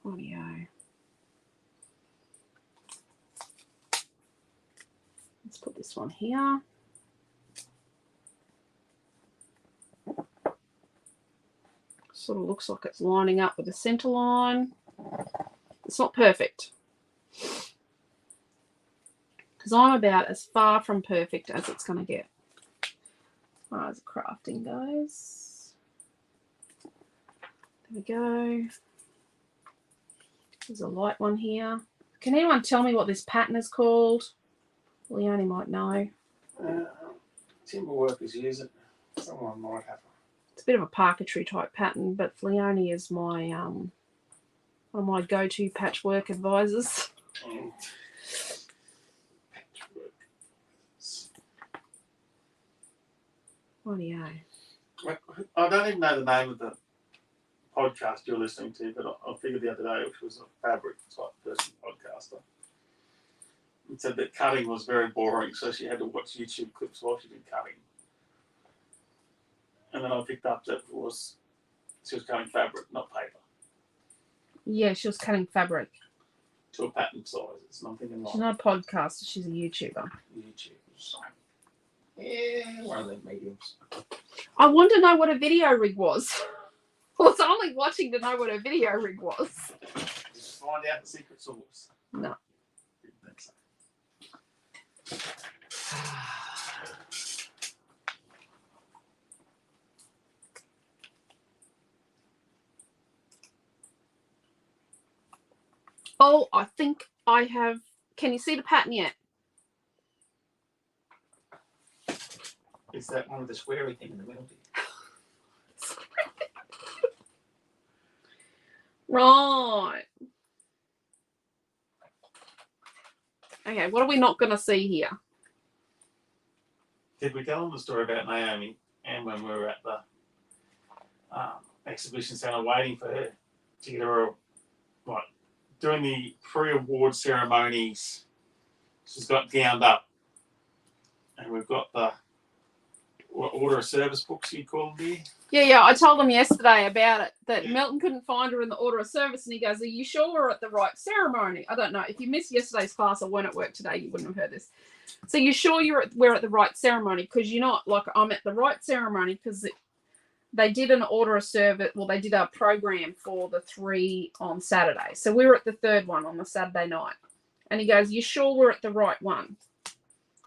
Audio. Let's put this one here. Sort of looks like it's lining up with the center line. It's not perfect, because I'm about as far from perfect as it's going to get as far as crafting goes. There we go. There's a light one here. Can anyone tell me what this pattern is called? Leonie might know. Timberworkers use it. Someone might have. It's a bit of a parquetry type pattern, but Leonie is my one of my go-to patchwork advisors. Patchwork. Audio. I don't even know the name of the podcast you're listening to, but I figured the other day, which was a fabric type person podcaster, and said that cutting was very boring, so she had to watch YouTube clips while she did cutting. And then I picked up that she was cutting fabric, not paper. Yeah, she was cutting fabric. To a pattern size. It's nothing in She's not a podcaster, she's a YouTuber. YouTube. So, yeah, one of them mediums. I want to know what a video rig was. I was only watching to know what a video rig was. Just find out the secret sauce. No. Didn't think so. Oh, I think I have. Can you see the pattern yet? Is that one of the squarey thing in the middle? Right. Okay, what are we not going to see here? Did we tell them the story about Naomi and when we were at the exhibition centre waiting for her to get her, what, doing the pre-award ceremonies? She's got gowned up, and we've got the order of service books, you call them, there. Yeah, I told him yesterday about it, that Yeah. Milton couldn't find her in the order of service, and he goes, are you sure we're at the right ceremony? I don't know. If you missed yesterday's class or weren't at work today, you wouldn't have heard this. So you sure we're at the right ceremony? Because you're not, like, I'm at the right ceremony because they did an order of service, well, they did a program for the 3 on Saturday. So we were at the 3rd one on the Saturday night. And he goes, you sure we're at the right one?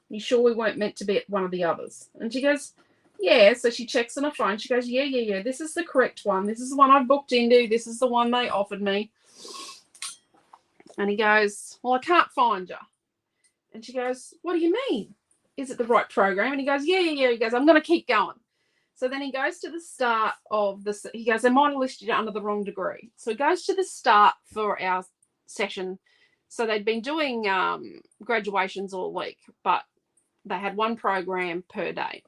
You sure we weren't meant to be at one of the others? And she goes, yeah. So she checks on her phone. She goes, yeah. This is the correct one. This is the one I've booked into. This is the one they offered me. And he goes, well, I can't find you. And she goes, what do you mean? Is it the right program? And he goes, yeah. He goes, I'm going to keep going. So then he goes to the start of this. He goes, they might have listed you under the wrong degree. So he goes to the start for our session. So they'd been doing graduations all week, but they had one program per day.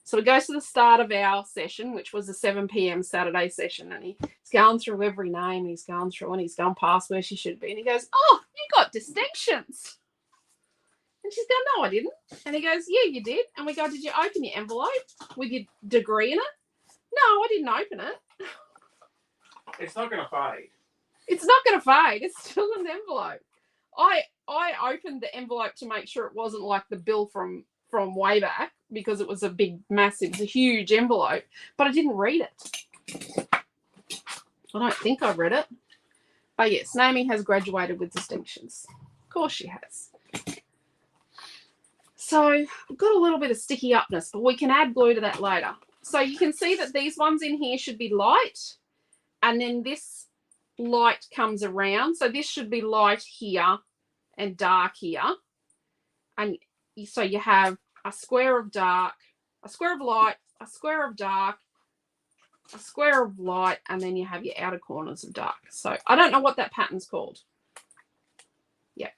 So he goes to the start of our session, which was a 7 p.m. Saturday session, and he's going through every name. He's going through and he's gone past where she should be. And he goes, oh, you got distinctions. And she's going, no, I didn't. And he goes, yeah, you did. And we go, did you open your envelope with your degree in it? No, I didn't open it. It's not going to fade. It's not going to fade. It's still an envelope. I opened the envelope to make sure it wasn't like the bill from way back because it was a big, massive, a huge envelope, but I didn't read it. I don't think I read it. But yes, Naomi has graduated with distinctions. Of course she has. So we've got a little bit of sticky upness, but we can add glue to that later. So you can see that these ones in here should be light, and then this light comes around. So this should be light here and dark here. And so you have a square of dark, a square of light, a square of dark, a square of light, and then you have your outer corners of dark. So I don't know what that pattern's called. Yep,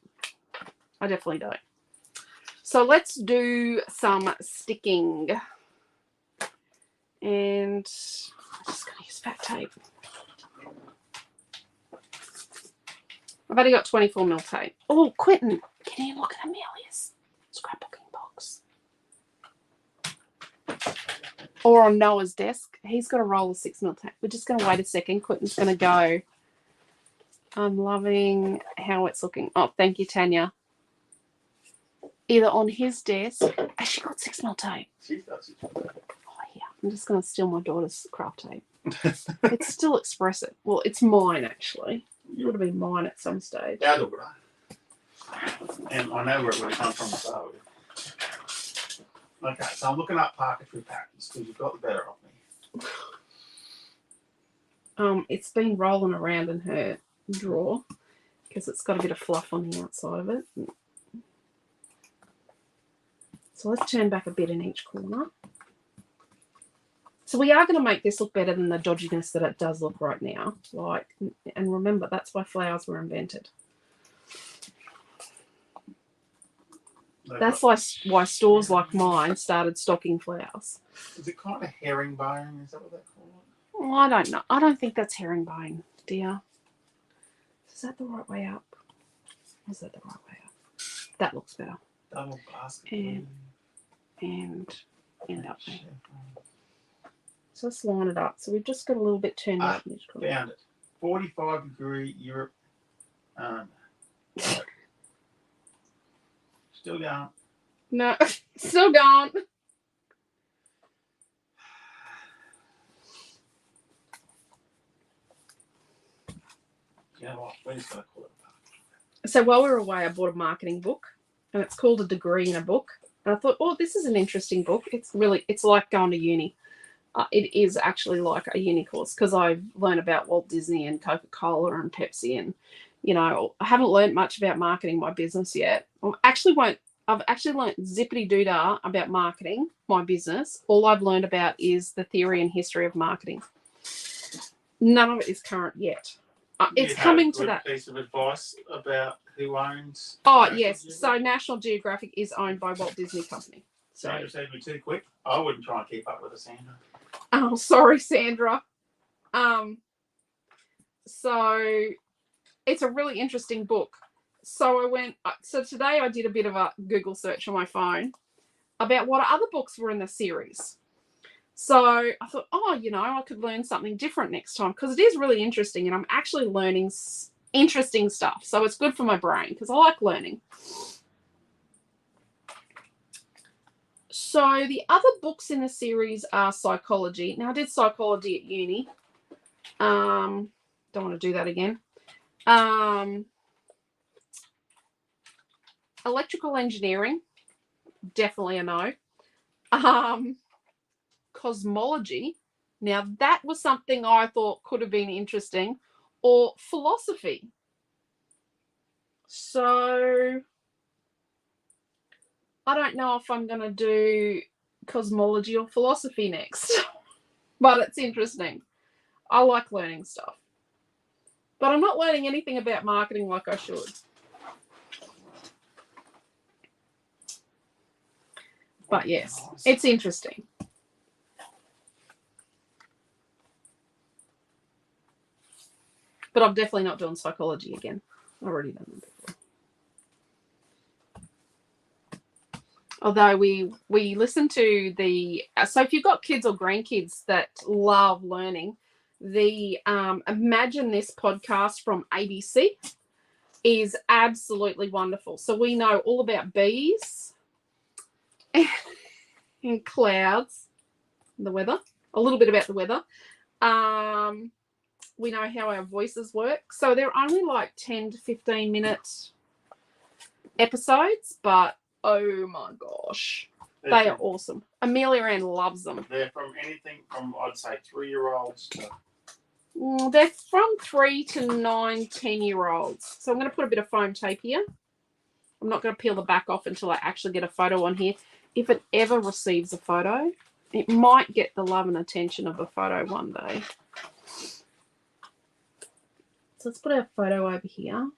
I definitely don't. So let's do some sticking. And I'm just going to use fat tape. I've only got 24 mil tape. Oh, Quentin, can you look at Amelia's scrapbooking box? Or on Noah's desk. He's got a roll of 6 mil tape. We're just going to wait a second. Quentin's going to go. I'm loving how it's looking. Oh, thank you, Tanya. Either on his desk. Has she got 6 mil tape? She's got 6 mil tape. Oh, yeah. I'm just going to steal my daughter's craft tape. It's still expressive. Well, it's mine, actually. It would have been mine at some stage. Yeah, and I know where it would have come from. So. Okay, so I'm looking up parquetry patterns because you've got the better of me. It's been rolling around in her drawer because it's got a bit of fluff on the outside of it. So let's turn back a bit in each corner. So we are going to make this look better than the dodginess that it does look right now. And remember, that's why flowers were invented. That's why stores like mine started stocking flowers. Is it kind of herringbone? Is that what they call it? Well, I don't know. I don't think that's herringbone, dear. Is that the right way up? Is that the right way up? That looks better. Double basket. And end up there. So let's line it up. So we've just got a little bit turned up in each corner. Found it. 45-degree Europe. Still going. No, still gone. You know what? We're just going to call it. So while we were away, I bought a marketing book, and it's called A Degree in a Book. And I thought, oh, this is an interesting book. It's like going to uni. It is actually like a uni course because I've learned about Walt Disney and Coca-Cola and Pepsi, and I haven't learned much about marketing my business yet. I've actually learned zippity-doo-dah about marketing my business. All I've learned about is the theory and history of marketing. None of it is current yet. It's coming to that piece of advice about who owns. Oh yes, so National Geographic is owned by Walt Disney Company. So you said me too quick. I wouldn't try and keep up with it, Sandra. Oh, sorry, Sandra. So it's a really interesting book. So today I did a bit of a Google search on my phone about what other books were in the series. So I thought, I could learn something different next time because it is really interesting and I'm actually learning interesting stuff. So it's good for my brain because I like learning. So the other books in the series are psychology. Now I did psychology at uni. Don't want to do that again. Electrical engineering, definitely a no. Cosmology, now that was something I thought could have been interesting, or philosophy. So I don't know if I'm going to do cosmology or philosophy next, but it's interesting. I like learning stuff, but I'm not learning anything about marketing like I should. But yes, it's interesting. But I'm definitely not doing psychology again. I've already done that before. Although we listen to so if you've got kids or grandkids that love learning, The Imagine This podcast from ABC is absolutely wonderful. So we know all about bees and clouds, the weather, a little bit about the weather. We know how our voices work. So they're only like 10 to 15 minute episodes, but oh my gosh, they are awesome. Amelia Ann loves them. They're from anything from, I'd say, 3-year-olds to... They're from 3 to 9, 10-year-olds. So I'm going to put a bit of foam tape here. I'm not going to peel the back off until I actually get a photo on here. If it ever receives a photo, it might get the love and attention of a photo one day. So let's put our photo over here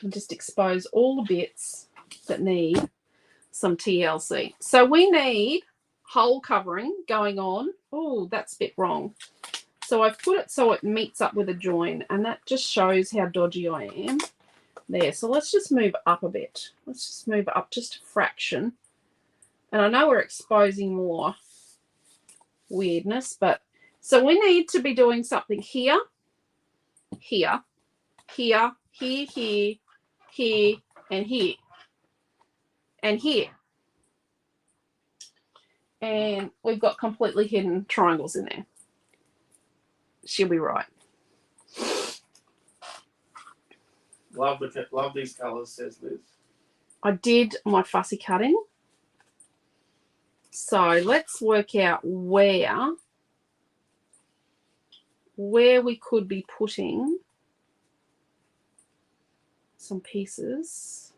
and just expose all the bits that need some TLC. So we need hole covering going on. Oh, that's a bit wrong. So I've put it so it meets up with a join, and that just shows how dodgy I am. There. So let's just move up a bit. Let's just move up just a fraction. And I know we're exposing more weirdness, but so we need to be doing something here, here, here, here, here, here, and here, and here. And we've got completely hidden triangles in there. She'll be right. Love these colours, says Liz. I did my fussy cutting. So let's work out where we could be putting some pieces.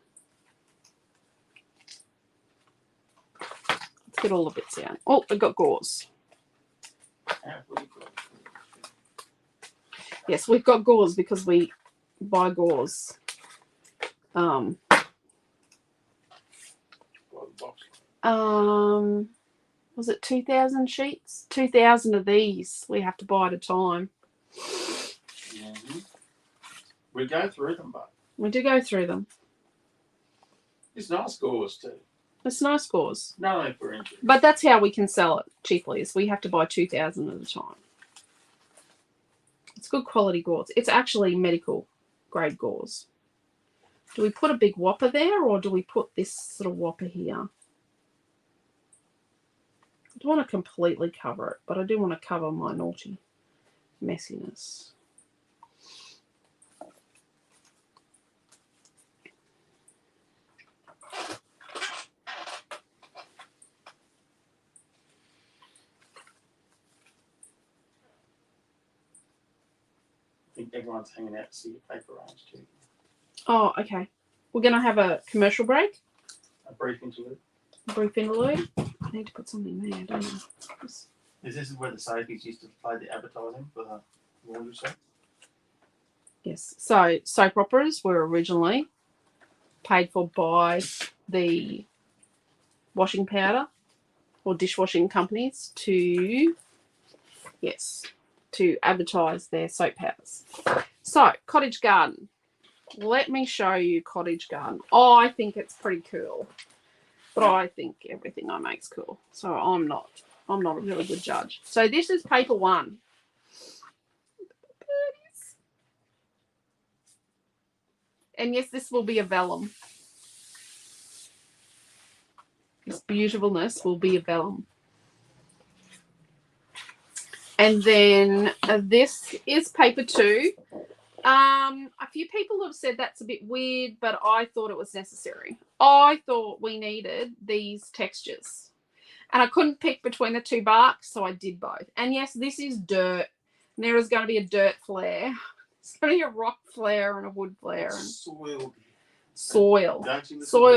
Let's get all the bits out. Oh, we've got gauze. Yes, we've got gauze because we buy gauze. Was it 2,000 sheets? 2,000 of these we have to buy at a time. Mm-hmm. We go through them, but we do go through them. It's nice gauze too. It's nice gauze. Not only for inches. But that's how we can sell it cheaply, is we have to buy 2,000 at a time. It's good quality gauze. It's actually medical grade gauze. Do we put a big whopper there, or do we put this sort of whopper here? I don't want to completely cover it, but I do want to cover my naughty messiness. I think everyone's hanging out to see your paper rounds too. Oh, okay. We're going to have a commercial break. A brief interlude. A brief interlude. I need to put something there, don't I? This is where the Soapies used to play the advertising for the laundry soap. Yes. So soap operas were originally paid for by the washing powder or dishwashing companies to advertise their soap powders. So cottage garden. Let me show you cottage garden. Oh, I think it's pretty cool. But I think everything I make's cool. So I'm not a really good judge. So this is paper 1. And yes, this will be a vellum. This beautifulness will be a vellum. And then this is paper 2. A few people have said that's a bit weird, but I thought it was necessary. I thought we needed these textures. And I couldn't pick between the 2 barks, so I did both. And yes, this is dirt. And there is going to be a dirt flare. It's going to be a rock flare and a wood flare. And Soil. Soil,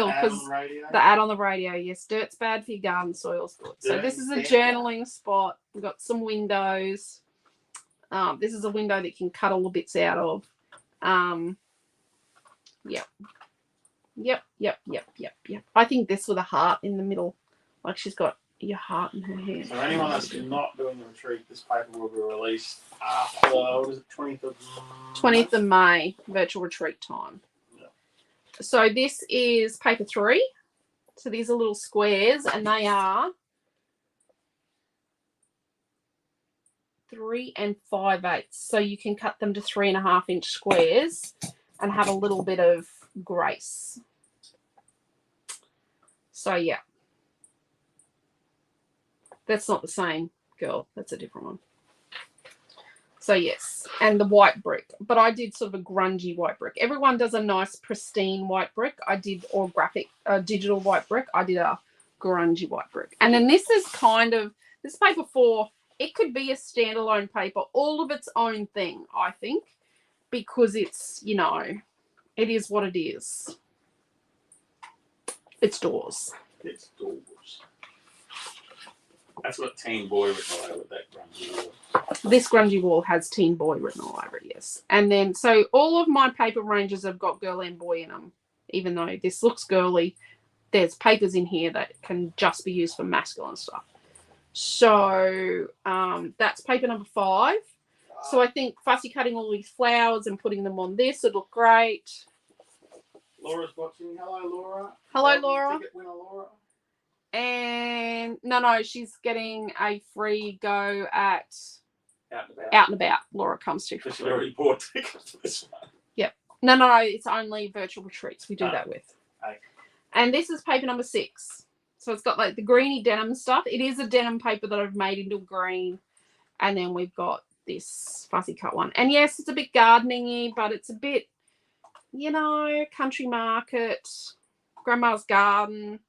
because the ad on the radio. Yes, dirt's bad for your garden, soil's good. So this is a journaling spot. We've got some windows. This is a window that you can cut all the bits out of. Yep. I think this with a heart in the middle. Like she's got your heart in her hair. So anyone that's not doing the retreat, this paper will be released after, what is it, 20th of May? 20th of May, virtual retreat time. Yep. So this is paper 3. So these are little squares, and they are 3 5/8. So you can cut them to 3.5-inch squares and have a little bit of grace. So yeah. That's not the same girl. That's a different one. So yes, and the white brick. But I did sort of a grungy white brick. Everyone does a nice pristine white brick. I did, or graphic, digital white brick. I did a grungy white brick. And then this is kind of, this paper 4, it could be a standalone paper, all of its own thing, I think, because it's, you know, it is what it is. It's doors. It's doors. That's got Teen Boy written all over that grungy wall. This grungy wall has Teen Boy written all over it, yes. And then, so all of my paper ranges have got girl and boy in them. Even though this looks girly, there's papers in here that can just be used for masculine stuff. So that's paper number 5. So I think fussy cutting all these flowers and putting them on this would look great. Laura's watching. Hello, Laura. Hello, Laura. Ticket winner, Laura. And no, she's getting a free go at Out and about. Out and About. Laura comes to. Because she already bought tickets for this one. Yep. No, it's only virtual retreats we do that with. Okay. And this is paper number 6. So it's got like the greeny denim stuff. It is a denim paper that I've made into green. And then we've got this fussy cut one. And yes, it's a bit gardening-y, but it's a bit, you know, country market, grandma's garden.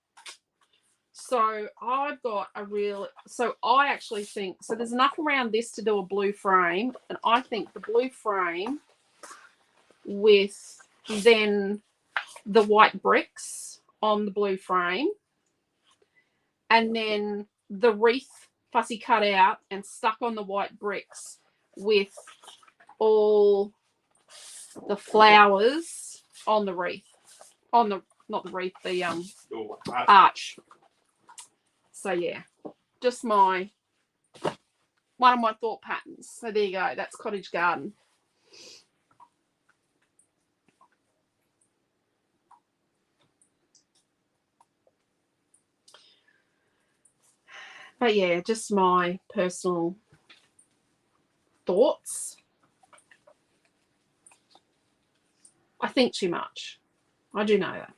So I've got a real, so I actually think, so there's enough around this to do a blue frame. And I think the blue frame with then the white bricks on the blue frame, and then the wreath fussy cut out and stuck on the white bricks with all the flowers on the wreath, on the, not the wreath, the arch. So yeah, just one of my thought patterns. So there you go, that's cottage garden. But yeah, just my personal thoughts. I think too much. I do know that.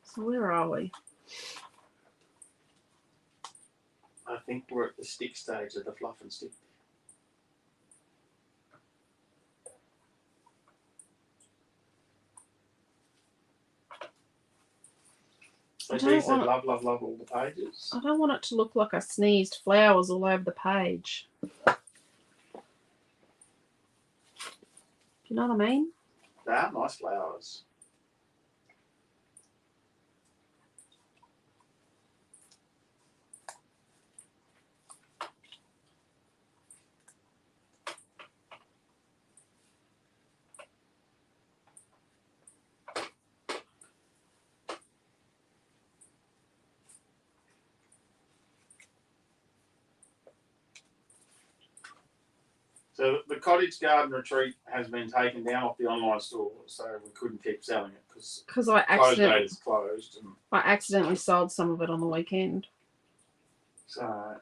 So where are we? I think we're at the stick stage of the fluff and stick. So she said love, love, love all the pages. I don't want it to look like I sneezed flowers all over the page. Do you know what I mean? They are nice flowers. So the cottage garden retreat has been taken down off the online store, so we couldn't keep selling it because I close date is closed. And I accidentally sold some of it on the weekend. so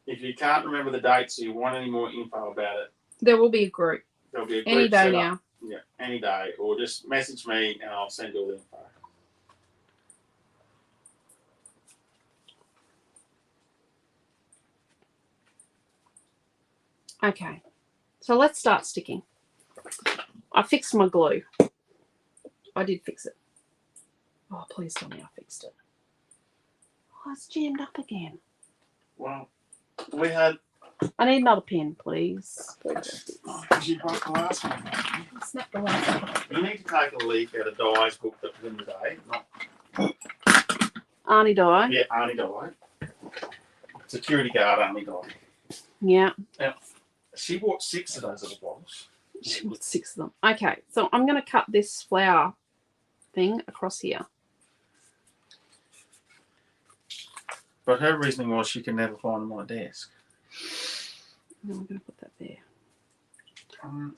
if you can't remember the dates or you want any more info about it, There will be a group there'll be a group any day set now. up. Yeah, any day, or just message me and I'll send you all the info. Okay, so let's start sticking. I fixed my glue. I did fix it. Oh, please tell me I fixed it. Oh, it's jammed up again. Well, we had. I need another pen, please. Because you broke the last one. Snap the last one. You need to take a leaf out of Di's book that was in the day. Not... Arnie Dye. Yeah, Arnie Di. Security guard Arnie Di. Yeah. Now, she bought 6 of those little bottles. She bought 6 of them. Okay, so I'm going to cut this flower thing across here. But her reasoning was she can never find them on a desk. And I'm going to put that there. Oh,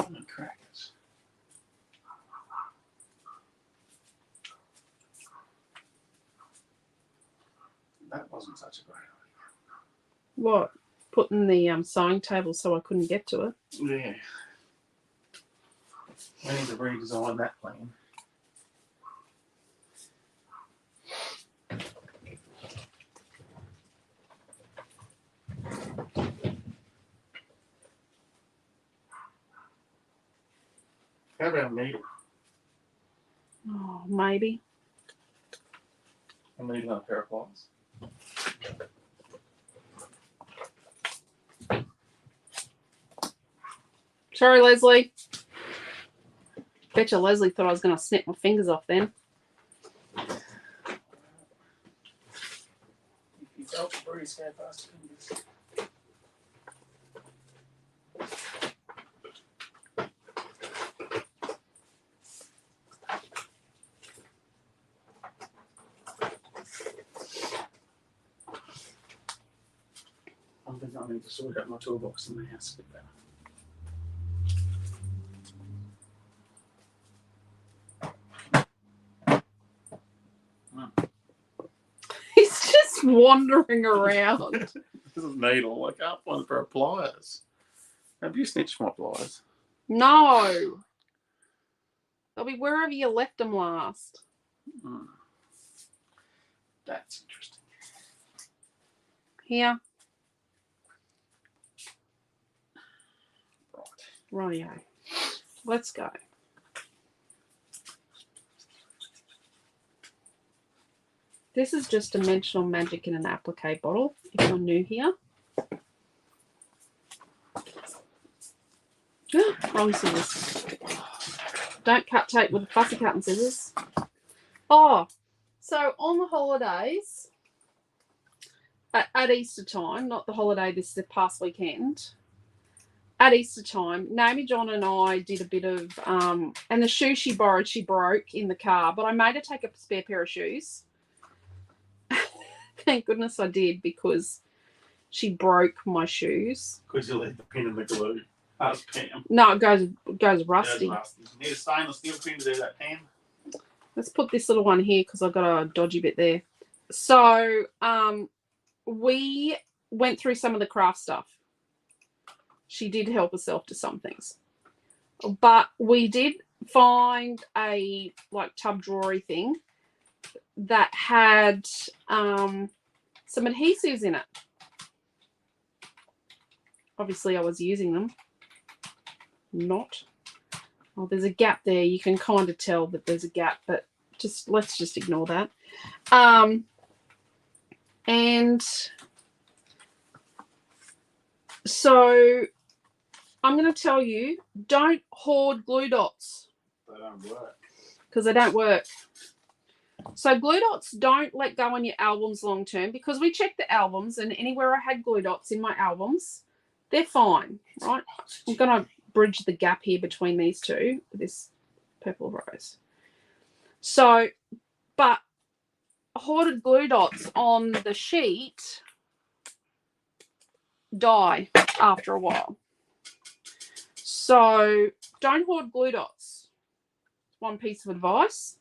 no crackers. That wasn't such a great What? Putting the sewing table so I couldn't get to it. idea. Yeah. We need to redesign that plan. How about a needle? Oh, maybe. I'm needing a pair of pliers. Sorry, Leslie. Betcha Leslie thought I was going to snip my fingers off then. You felt the breeze go past your fingers. I think I need to sort out my toolbox in the house a bit better. He's just wandering around. This is a needle. I can't find a pair of pliers. Have you snitched my pliers? No. They'll be wherever you left them last. Hmm. That's interesting. Here. Right. Rightio. Let's go. This is just Dimensional Magic in an applique bottle, if you're new here. Wrong scissors. Don't cut tape with a fussy cutting scissors. Oh, so on the holidays, at Easter time, not the holiday, this is the past weekend, at Easter time, Naomi, John and I did a bit of, and the shoe she borrowed, she broke in the car, but I made her take a spare pair of shoes. Thank goodness I did, because she broke my shoes. Could you leave the pin in the glue? Ask Pam. No, it goes rusty. You need a stainless steel pin to do that, Pam. Let's put this little one here because I've got a dodgy bit there. So we went through some of the craft stuff. She did help herself to some things. But we did find a like tub drawery thing that had some adhesives in it. Obviously I was using them. Not. Oh, there's a gap there. You can kind of tell that there's a gap, but let's just ignore that. And so I'm going to tell you, don't hoard glue dots. They don't work. Because they don't work. So glue dots don't let go on your albums long term, because we checked the albums and anywhere I had glue dots in my albums, they're fine, right? I'm going to bridge the gap here between these two with this purple rose. So, but hoarded glue dots on the sheet die after a while. So don't hoard glue dots. One piece of advice.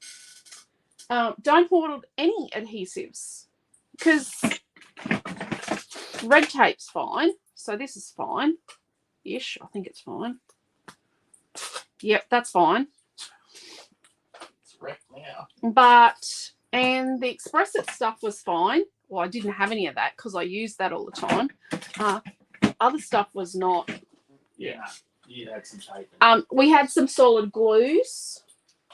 Don't hoard any adhesives, because red tape's fine. So this is fine-ish. I think it's fine. Yep, that's fine. It's wrecked now. But, and the Express It stuff was fine. Well, I didn't have any of that because I used that all the time. Other stuff was not. Yeah, you had some tape. We had some solid glues.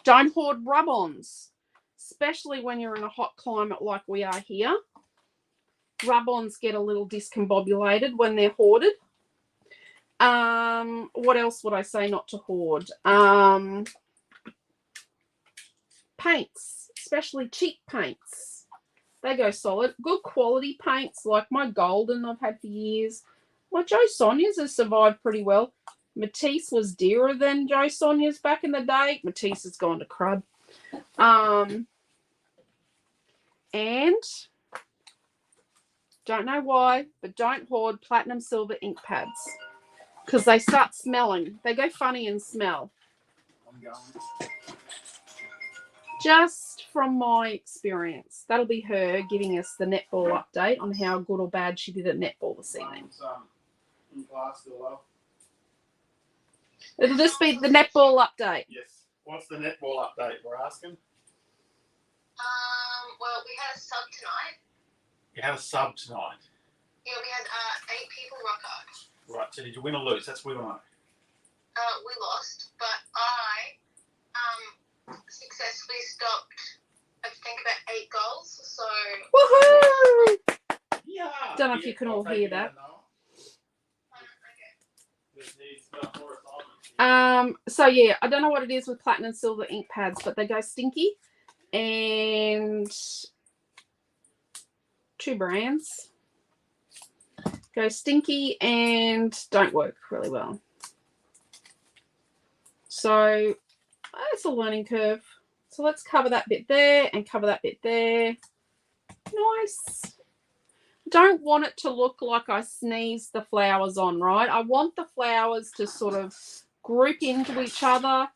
Don't hoard rub-ons, especially when you're in a hot climate like we are here. Rub-ons get a little discombobulated when they're hoarded. What else would I say not to hoard? Paints, especially cheap paints. They go solid. Good quality paints like my Golden I've had for years. My Joe Sonia's has survived pretty well. Matisse was dearer than Joe Sonia's back in the day. Matisse has gone to crud. And don't know why, but don't hoard platinum silver ink pads, because they start smelling. They go funny and smell. I'm going. Just from my experience. That'll be her giving us the netball update on how good or bad she did at netball this evening. In class still, love. It'll just be the netball update. Yes. What's the netball update we're asking? Well, we had a sub tonight. You had a sub tonight. Yeah, we had 8 people rock up. Right, so did you win or lose? That's what we want to know. We lost, but I successfully stopped, I think, about 8 goals. So. Woohoo! Yeah. Don't know if you can all hear that. So yeah, I don't know what it is with platinum silver ink pads, but they go stinky, and 2 brands go stinky and don't work really well. So it's a learning curve. So let's cover that bit there and cover that bit there. Nice. Don't want it to look like I sneezed the flowers on, right? I want the flowers to sort of group into each other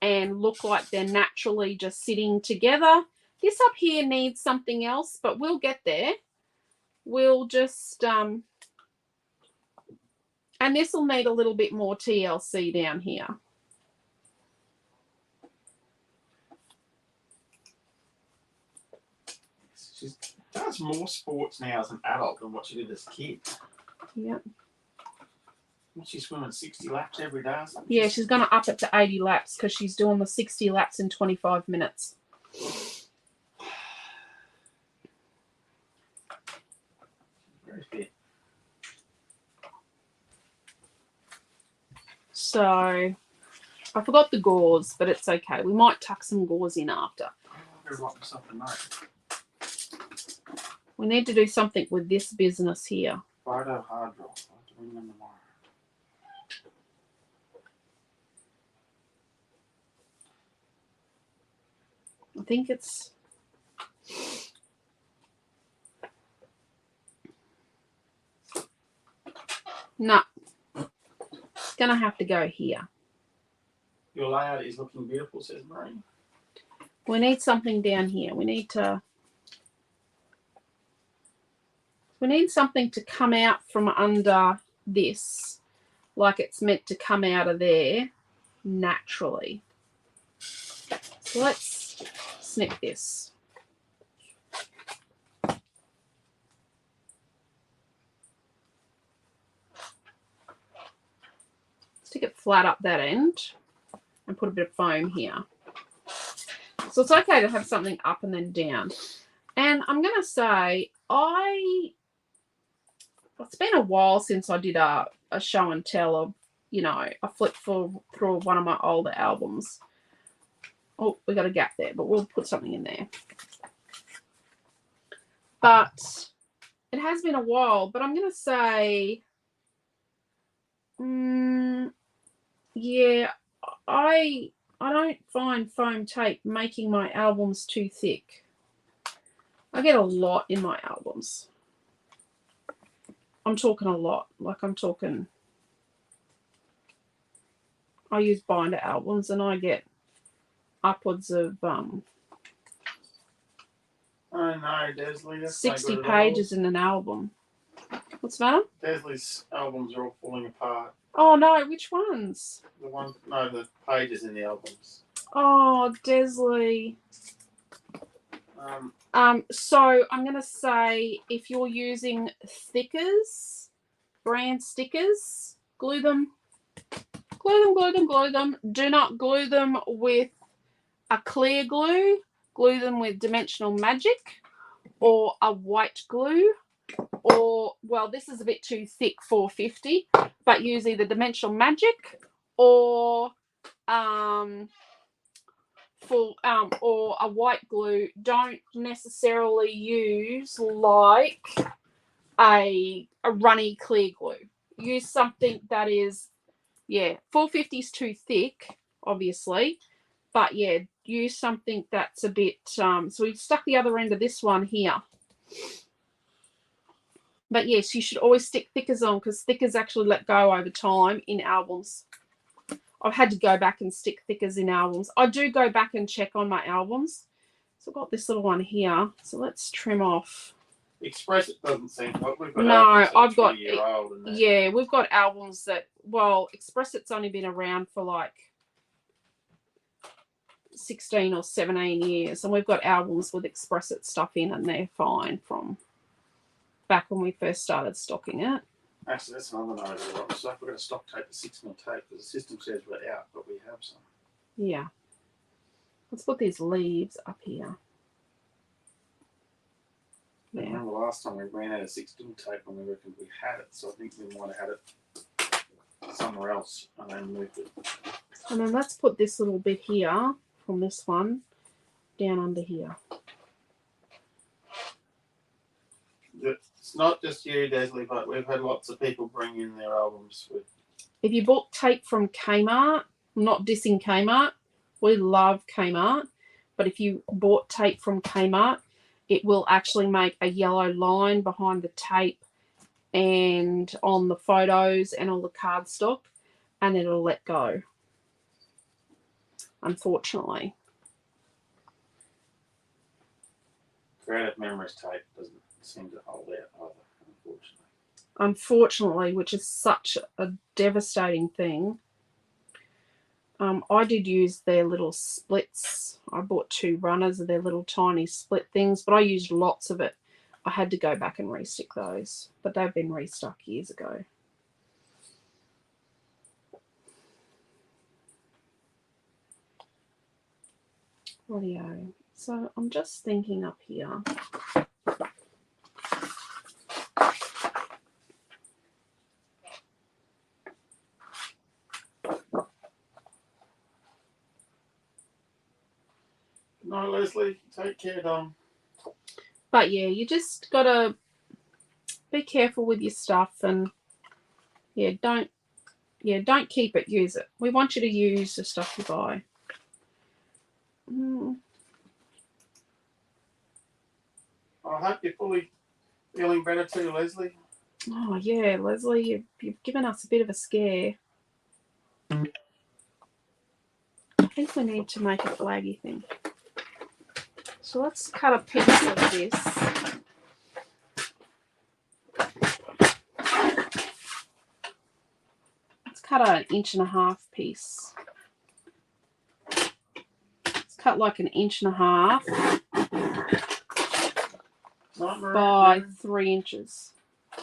and look like they're naturally just sitting together. This up here needs something else, but we'll get there. We'll just, and this will need a little bit more TLC down here. She does more sports now as an adult than what she did as a kid. Yep. She's swimming 60 laps every day. Yeah, she's going to up it to 80 laps because she's doing the 60 laps in 25 minutes. Very fit. So I forgot the gauze, but it's okay. We might tuck some gauze in after. I'm going to write myself a note. We need to do something with this business here. Photo hard drive. I have to bring them tomorrow. I think it's... No. It's going to have to go here. Your layout is looking beautiful, says Marie. We need something down here. We need something to come out from under this, like it's meant to come out of there naturally. So let's snip this. Stick it flat up that end and put a bit of foam here. So it's okay to have something up and then down. And I'm going to say, it's been a while since I did a show and tell of, you know, I flipped through one of my older albums. Oh, we got a gap there, but we'll put something in there. But it has been a while, but I'm going to say, yeah, I don't find foam tape making my albums too thick. I get a lot in my albums. I'm talking a lot. Like I'm talking, I use binder albums and I get upwards of Oh no, Desley. 60 pages in an album. What's the matter? Desley's albums are all falling apart. Oh no, which ones? The pages in the albums. Oh, Desley. So I'm going to say if you're using thickers, brand stickers, glue them. Do not glue them with a clear glue. Glue them with Dimensional Magic or a white glue. Or, well, this is a bit too thick, 450, but use either Dimensional Magic or or a white glue. Don't necessarily use like a runny clear glue. Use something that is, yeah, 450 is too thick, obviously, but yeah, use something that's a bit, so we've stuck the other end of this one here. But yes, you should always stick thickers on because thickers actually let go over time in albums. I've had to go back and stick thickers in albums. I do go back and check on my albums So I've got this little one here. So let's trim off. Express it doesn't seem like we've got No, albums that are I've got 20-year-old and that. yeah, we've got albums that, well, Express It's only been around for like 16 or 17 years, and we've got albums with Express It stuff in, and they're fine from back when we first started stocking it. Actually, that's another note of the stuff. We've got to stock tape the 6mm tape because the system says we're out, but we have some. Yeah. Let's put these leaves up here. I remember last time we ran out of 6mm tape and we reckoned we had it, so I think we might have had it somewhere else and then moved it. And then let's put this little bit here from this one down under here. It's not just you, Desley, but we've had lots of people bring in their albums with. If you bought tape from Kmart, I'm not dissing Kmart, we love Kmart, but if you bought tape from Kmart, it will actually make a yellow line behind the tape and on the photos and all the cardstock, and it'll let go, unfortunately. Creative Memories tape doesn't seem to hold out either, unfortunately. Unfortunately, which is such a devastating thing. I did use their little splits. I bought 2 runners of their little tiny split things, but I used lots of it. I had to go back and restick those, but they've been restuck years ago. Audio. So I'm just thinking up here. No, Leslie, take care, Dom. But yeah, you just gotta be careful with your stuff, and don't keep it, use it. We want you to use the stuff you buy. I hope you're fully feeling better too, Leslie. Oh yeah, Leslie, you've given us a bit of a scare. I think we need to make a flaggy thing. So let's cut a piece of this. Let's cut an 1.5 inch piece. Let's cut like 1.5 inches by 3 inches.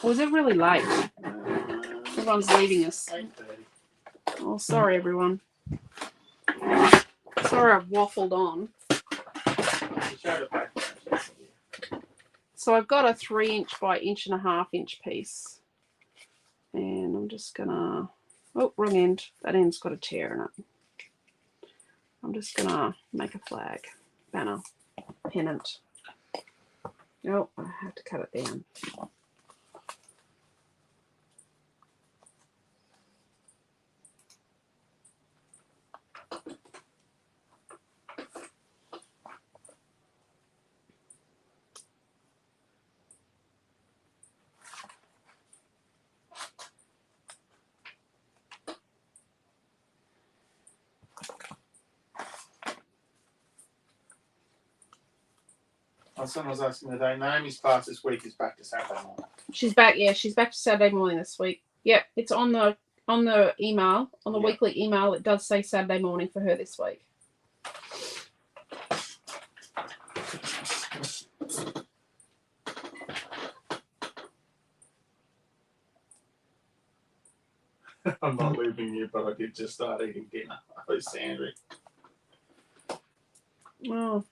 Or is it really late? Everyone's leaving us. 8:30. Oh, sorry, everyone. Sorry I've waffled on. So I've got a 3 inch by 1.5 inch piece. And I'm just gonna, oh, wrong end. That end's got a tear in it. I'm just gonna make a flag, banner, pennant. Oh, I have to cut it down. Someone was asking today, Naomi's class this week is back to Saturday morning. She's back, yeah, she's back to Saturday morning this week. Yep, it's on the email, on the weekly email, it does say Saturday morning for her this week. I'm not leaving you, but I did just start eating dinner. Oh, Sandra. Oh.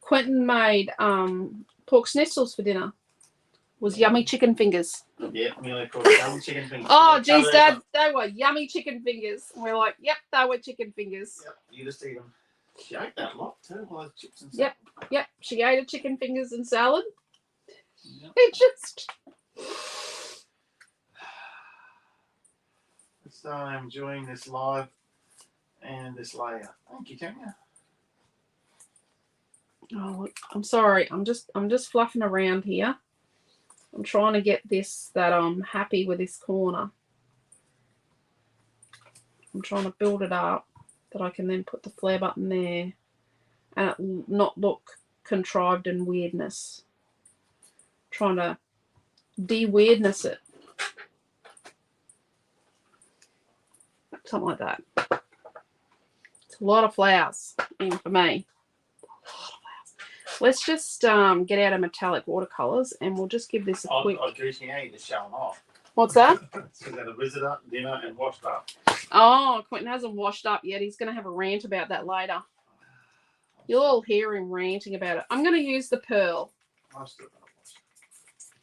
Quentin made pork schnitzels for dinner. Was yummy chicken fingers. Yeah, Amelia called it yummy chicken fingers. Oh, geez, Dad, they were yummy chicken fingers. And we're like, yep, they were chicken fingers. Yep, you just eat them. She ate that lot too, all those chips and stuff. Yep, she ate her chicken fingers and salad. Yep. It just... So I'm enjoying this live and this layer. Thank you, Tanya. Oh, look, I'm sorry. I'm just fluffing around here. I'm trying to get this that I'm happy with this corner. I'm trying to build it up that I can then put the flare button there. and it not look contrived and weirdness. Trying to de-weirdness it. Something like that. It's a lot of flowers, even for me. Let's just get out of metallic watercolors, and we'll just give this a quick. I Goosey, how you just showing off? What's that? She's had a visitor, dinner, and washed up. Oh, Quentin hasn't washed up yet. He's going to have a rant about that later. You'll all hear him ranting about it. I'm going to use the pearl. I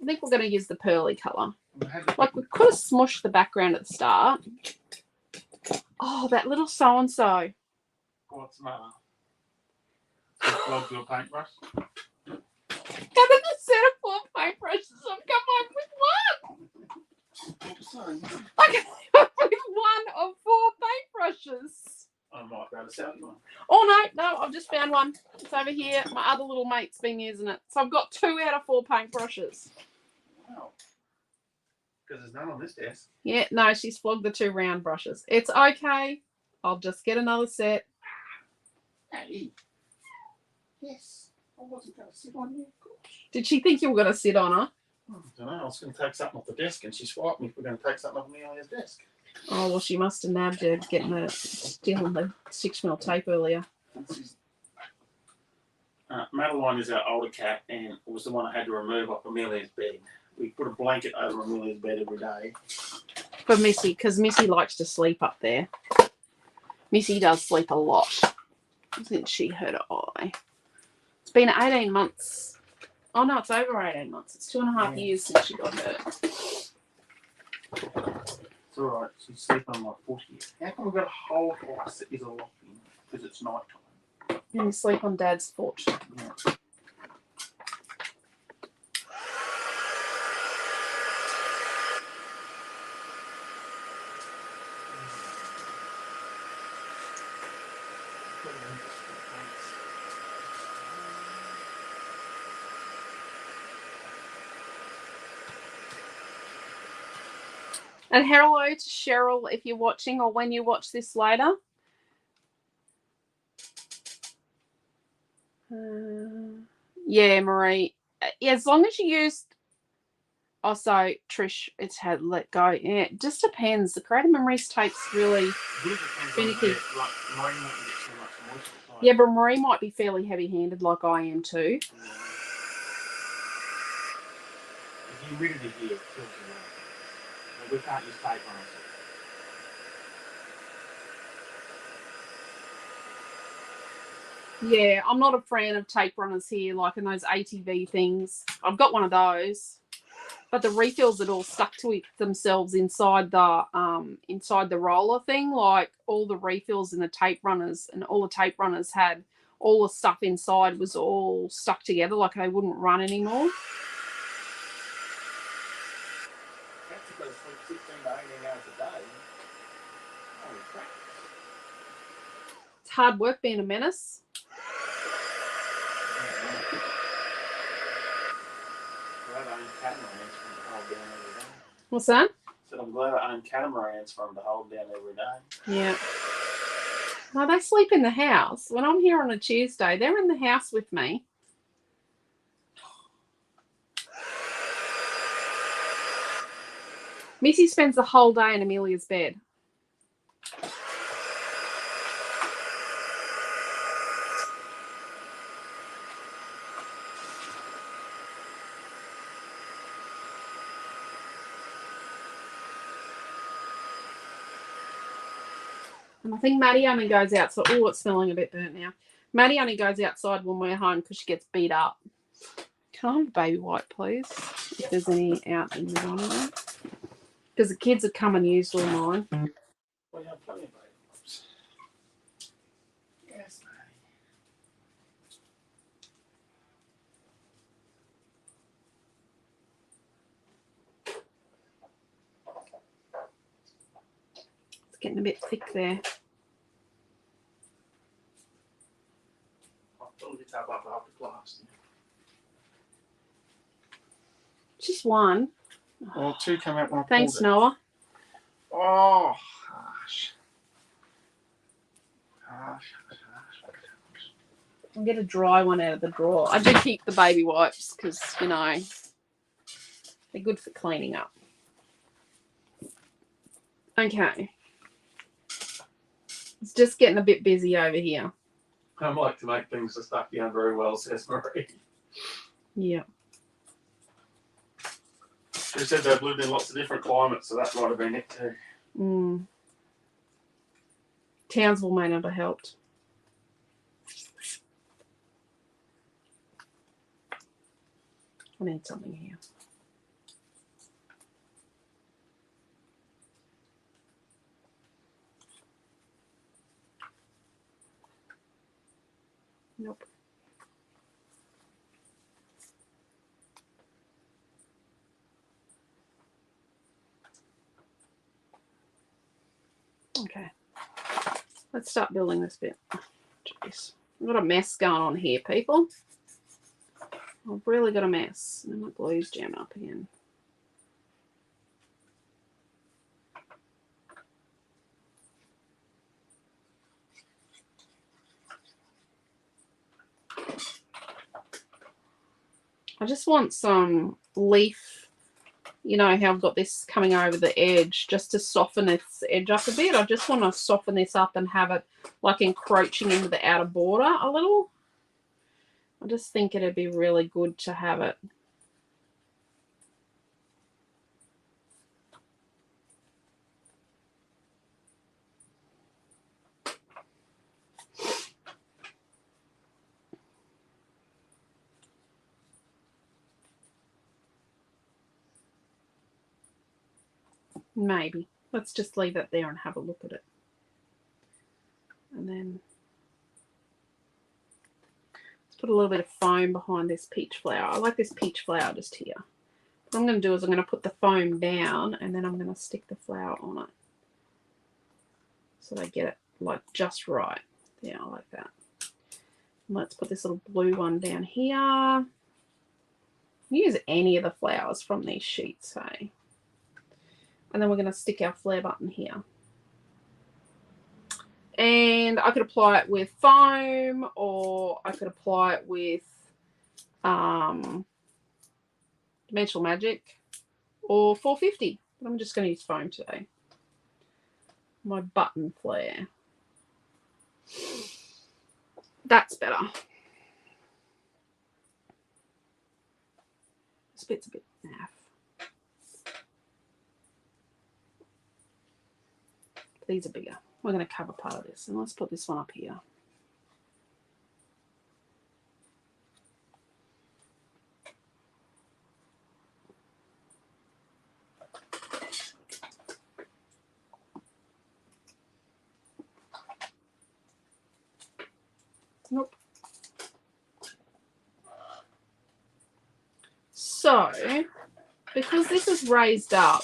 think we're going to use the pearly colour. Like, we could have smushed the background at the start. Oh, that little so-and-so. What's the matter? Flogged your paintbrush? Out of the set of 4 paintbrushes, I've come up with one. I came up with one of 4 paintbrushes. I might be able to sell you one. Oh, no, I've just found one. It's over here. My other little mate's been using it. So I've got 2 out of 4 paintbrushes. Wow. Because there's none on this desk. Yeah, no, she's flogged the 2 round brushes. It's okay. I'll just get another set. Hey. Yes. I wasn't going to sit on you, of course. Did she think you were going to sit on her? I don't know. I was going to take something off the desk, and she swiped me if we're going to take something off Amelia's desk. Oh, well, she must have nabbed you stealing the 6mm tape earlier. Madeline is our older cat, and was the one I had to remove off Amelia's bed. We put a blanket over Amelia's bed every day. For Missy, because Missy likes to sleep up there. Missy does sleep a lot since she hurt her eye. It's been 18 months. Oh, no, it's over 18 months. It's 2.5 years since she got hurt. It's all right. She's sleeping on my foot here. How come we've got a whole house that is a lock in? Because it's night time. And you sleep on Dad's foot. Yeah. And hello to Cheryl if you're watching or when you watch this later. Yeah, Marie. Yeah, as long as you used. Also, Trish, it's had let go. Yeah, it just depends. The Creative Memories tape's really finicky. Yeah, but Marie might be fairly heavy-handed like I am too. The humidity here kills you. We can't use tape on it. Yeah, I'm not a fan of tape runners here, like in those ATV things. I've got one of those, but the refills that all stuck to it themselves inside the roller thing, like all the refills in the tape runners, and all the tape runners had all the stuff inside was all stuck together, like they wouldn't run anymore. That's because 16 to 18 hours a day. Holy crap. It's hard work being a menace. What's that? So I'm glad I own catamarans for them to hold down every day. Yeah. No, they sleep in the house. When I'm here on a Tuesday, they're in the house with me. Missy spends the whole day in Amelia's bed. And I think Maddie only goes outside. Oh, it's smelling a bit burnt now. Maddie only goes outside when we're home because she gets beat up. Can I have a baby wipe, please? If there's any out in the dining room. Because the kids have come and used all mine. We have plenty of baby wipes. Yes, Maddie. It's getting a bit thick there. I'll fill the tub up after class. Just one. Well, 2 come out when I Thanks, pulled it. Noah. Oh, harsh. Harsh. I'll get a dry one out of the drawer. I do keep the baby wipes because, you know, they're good for cleaning up. Okay. It's just getting a bit busy over here. I like to make things that stuck down very well, says Marie. Yeah. She said they've lived in lots of different climates, so that might have been it too. Mm. Townsville may not have helped. I need something here. Nope. Okay. Let's start building this bit. Jeez. I've got a mess going on here, people. I've really got a mess. And my glue's jamming up again. I just want some leaf, you know how I've got this coming over the edge, just to soften this edge up a bit. I just want to soften this up and have it like encroaching into the outer border a little. I just think it'd be really good to have it. Maybe. Let's just leave that there and have a look at it. And then let's put a little bit of foam behind this peach flower. I like this peach flower just here. What I'm going to do is I'm going to put the foam down and then I'm going to stick the flower on it. So they get it like just right. Yeah, I like that. And let's put this little blue one down here. Use any of the flowers from these sheets, hey? And then we're going to stick our flare button here. And I could apply it with foam or I could apply it with Dimensional Magic or 450. But I'm just going to use foam today. My button flare. That's better. This bit's a bit naff. These are bigger. We're going to cover part of this. And let's put this one up here. Nope. So, because this is raised up,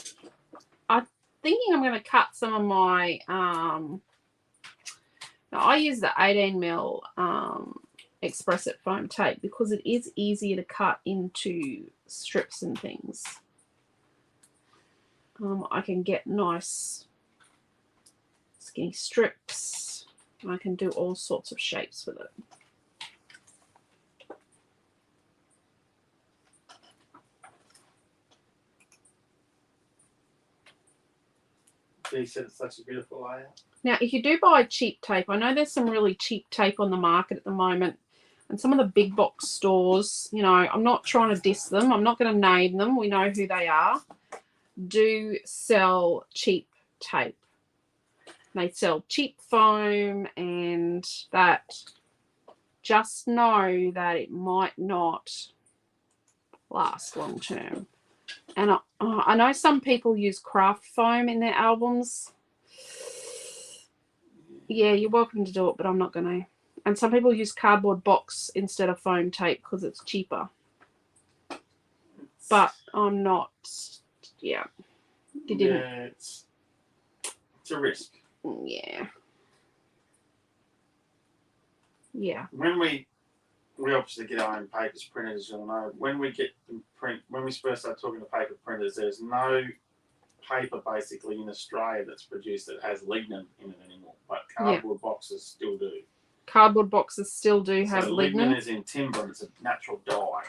I'm thinking I'm going to cut some of my, now I use the 18mm Express It foam tape because it is easier to cut into strips and things. I can get nice skinny strips. I can do all sorts of shapes with it. He said it's such a beautiful layout. Now, if you do buy cheap tape, I know there's some really cheap tape on the market at the moment. And some of the big box stores, you know, I'm not trying to diss them. I'm not going to name them. We know who they are. Do sell cheap tape. They sell cheap foam and that. Just know that it might not last long term. And I know some people use craft foam in their albums. Yeah, you're welcome to do it, but I'm not going to. And some people use cardboard box instead of foam tape because it's cheaper. But I'm not. Yeah. You didn't. Yeah, it's a risk. Yeah. Yeah. When we obviously get our own papers printed, as you'll know. When we get them when we first start talking to paper printers, there's no paper basically in Australia that's produced that has lignin in it anymore, but cardboard boxes still do. cardboard boxes still do have So lignin. lignin is in timber and it's a natural dye.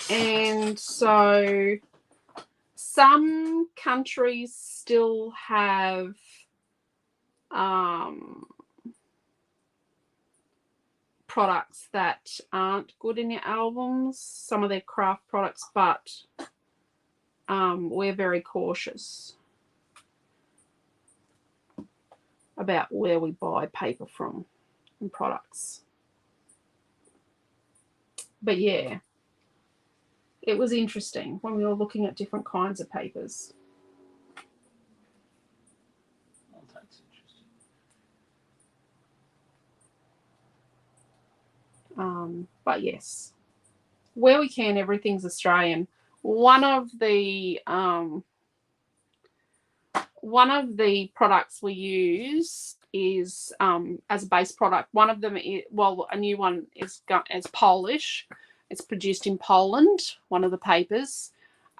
And so some countries still have products that aren't good in your albums, some of their craft products, but we're very cautious about where we buy paper from and products. But yeah, it was interesting when we were looking at different kinds of papers. Oh, that's interesting. But yes, where we can, everything's Australian. One of the products we use is as a base product. One of them is, well, a new one is Polish. It's produced in Poland. One of the papers,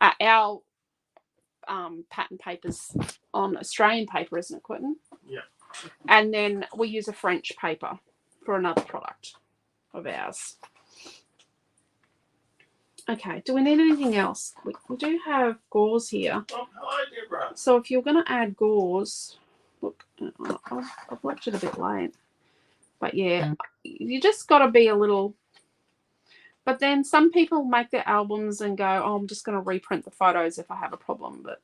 our pattern papers on Australian paper, isn't it, Quentin? Yeah. And then we use a French paper for another product of ours. Okay, do we need anything else? We do have gauze here. Oh, hello, Deborah. So if you're going to add gauze, look, I've left it a bit late. But yeah, you just got to be a little... But then some people make their albums and go, oh, I'm just going to reprint the photos if I have a problem. But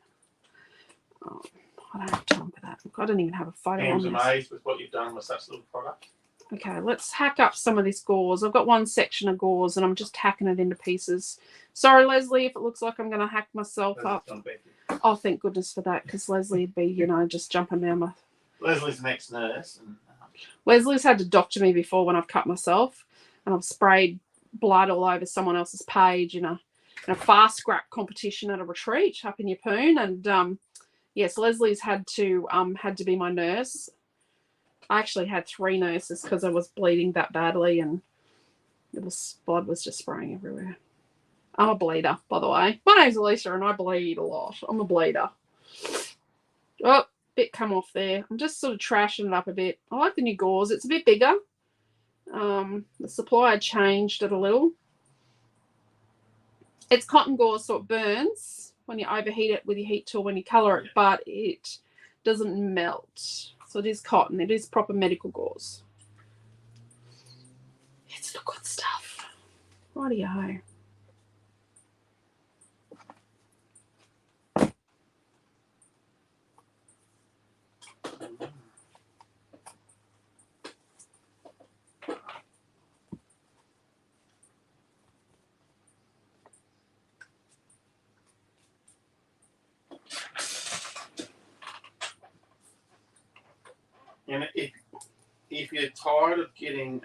I don't have time for that. Look, I don't even have a photo Ham's on this. amazed with what you've done with such little product. Okay, let's hack up some of this gauze. I've got one section of gauze and I'm just hacking it into pieces. Sorry, Leslie, if it looks like I'm going to hack myself up. Oh, thank goodness for that, because Leslie would be, you know, just jumping down my... Leslie's an ex-nurse. And, Leslie's had to doctor me before when I've cut myself, and I've sprayed blood all over someone else's page in a fast scrap competition at a retreat up in Yeppoon. And yes, Leslie's had to be my nurse. I actually had 3 nurses because I was bleeding that badly, and blood was just spraying everywhere. I'm a bleeder, by the way. My name's Alicia and I bleed a lot. I'm a bleeder. Oh, bit come off there. I'm just sort of trashing it up a bit. I like the new gauze. It's a bit bigger. The supplier changed it a little. It's cotton gauze, so it burns when you overheat it with your heat tool when you colour it, but it doesn't melt. So it is cotton. It is proper medical gauze. It's the good stuff. Rightio. and if you're tired of getting,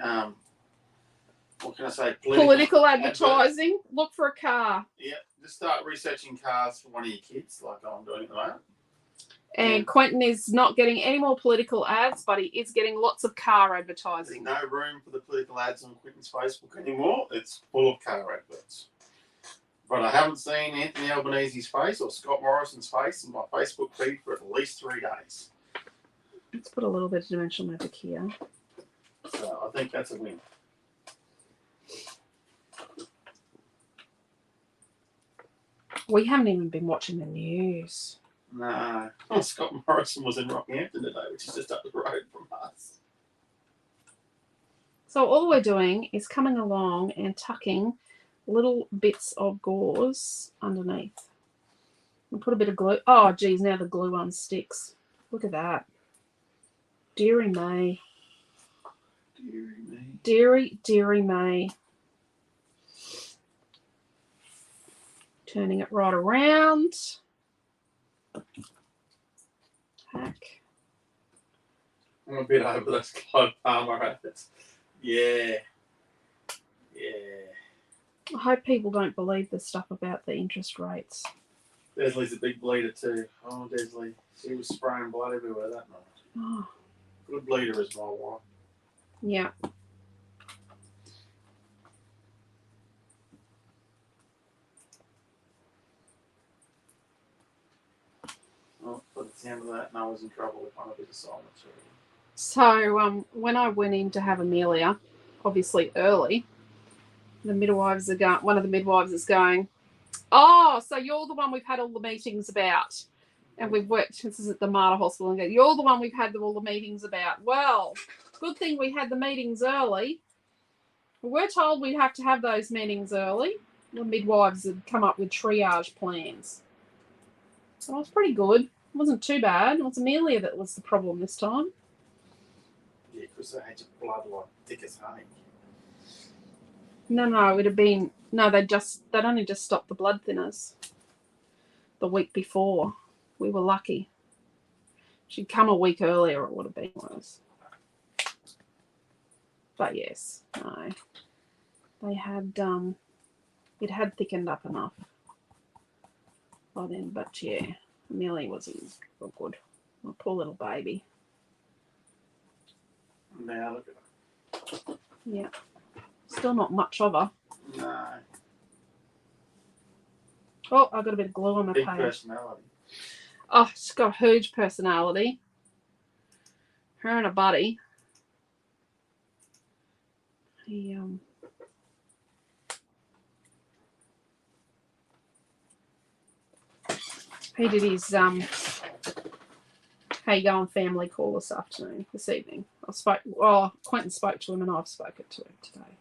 what can I say? Political advertising. Look for a car. Yeah, just start researching cars for one of your kids, like I'm doing at the moment. And Quentin is not getting any more political ads, but he is getting lots of car advertising. There's no room for the political ads on Quentin's Facebook anymore. It's full of car adverts. But I haven't seen Anthony Albanese's face or Scott Morrison's face in my Facebook feed for at least 3 days. Let's put a little bit of dimensional magic here. So I think that's a win. We haven't even been watching the news. No. Oh, Scott Morrison was in Rockhampton today, which is just up the road from us. So all we're doing is coming along and tucking little bits of gauze underneath. We'll put a bit of glue. Oh, geez, now the glue one sticks. Look at that. Deary me. Deary me. Deary me. Turning it right around. Hack. I'm a bit over those Clive Palmer adverts. Yeah. Yeah. I hope people don't believe the stuff about the interest rates. Desley's a big bleeder too. Oh, Desley. She was spraying blood everywhere that night. Oh. Good bleeder is my wife. Yeah. Oh, by the sound of that, and I was in trouble with one of the assignments already. So when I went in to have Amelia, obviously early, the midwives are going. One of the midwives is going, "Oh, so you're the one we've had all the meetings about, and we've worked since this is at the Mater Hospital. And you're the one we've had all the meetings about. Well, good thing we had the meetings early. We were told we'd have to have those meetings early. The midwives had come up with triage plans. So it was pretty good. It wasn't too bad. It was Amelia that was the problem this time. Yeah, because they had your blood like thick as honey. No, it would have been they'd only just stopped the blood thinners the week before. We were lucky. She'd come a week earlier, it would have been worse. But yes, no. They had it had thickened up enough by then, but yeah, Amelia wasn't real good. My poor little baby. Now look at her. Yeah. Still not much of her. No. Oh, I've got a bit of glue on my Big page. personality. Oh, she's got a huge personality. Her and a buddy. He did his how you going family call this evening. Quentin spoke to him and I've spoken to him today.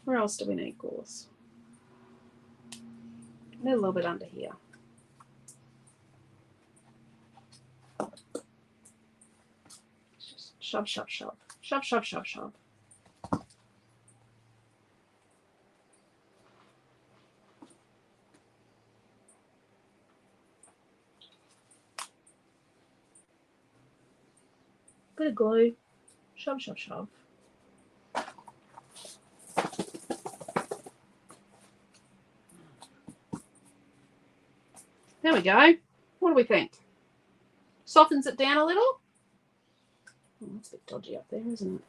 Where else do we need gauze? A little bit under here. Just shove, shove, shove. Shove, shove, shove, shove. Bit of glue. Shove, shove, shove. There we go. What do we think? Softens it down a little. Oh, that's a bit dodgy up there, isn't it?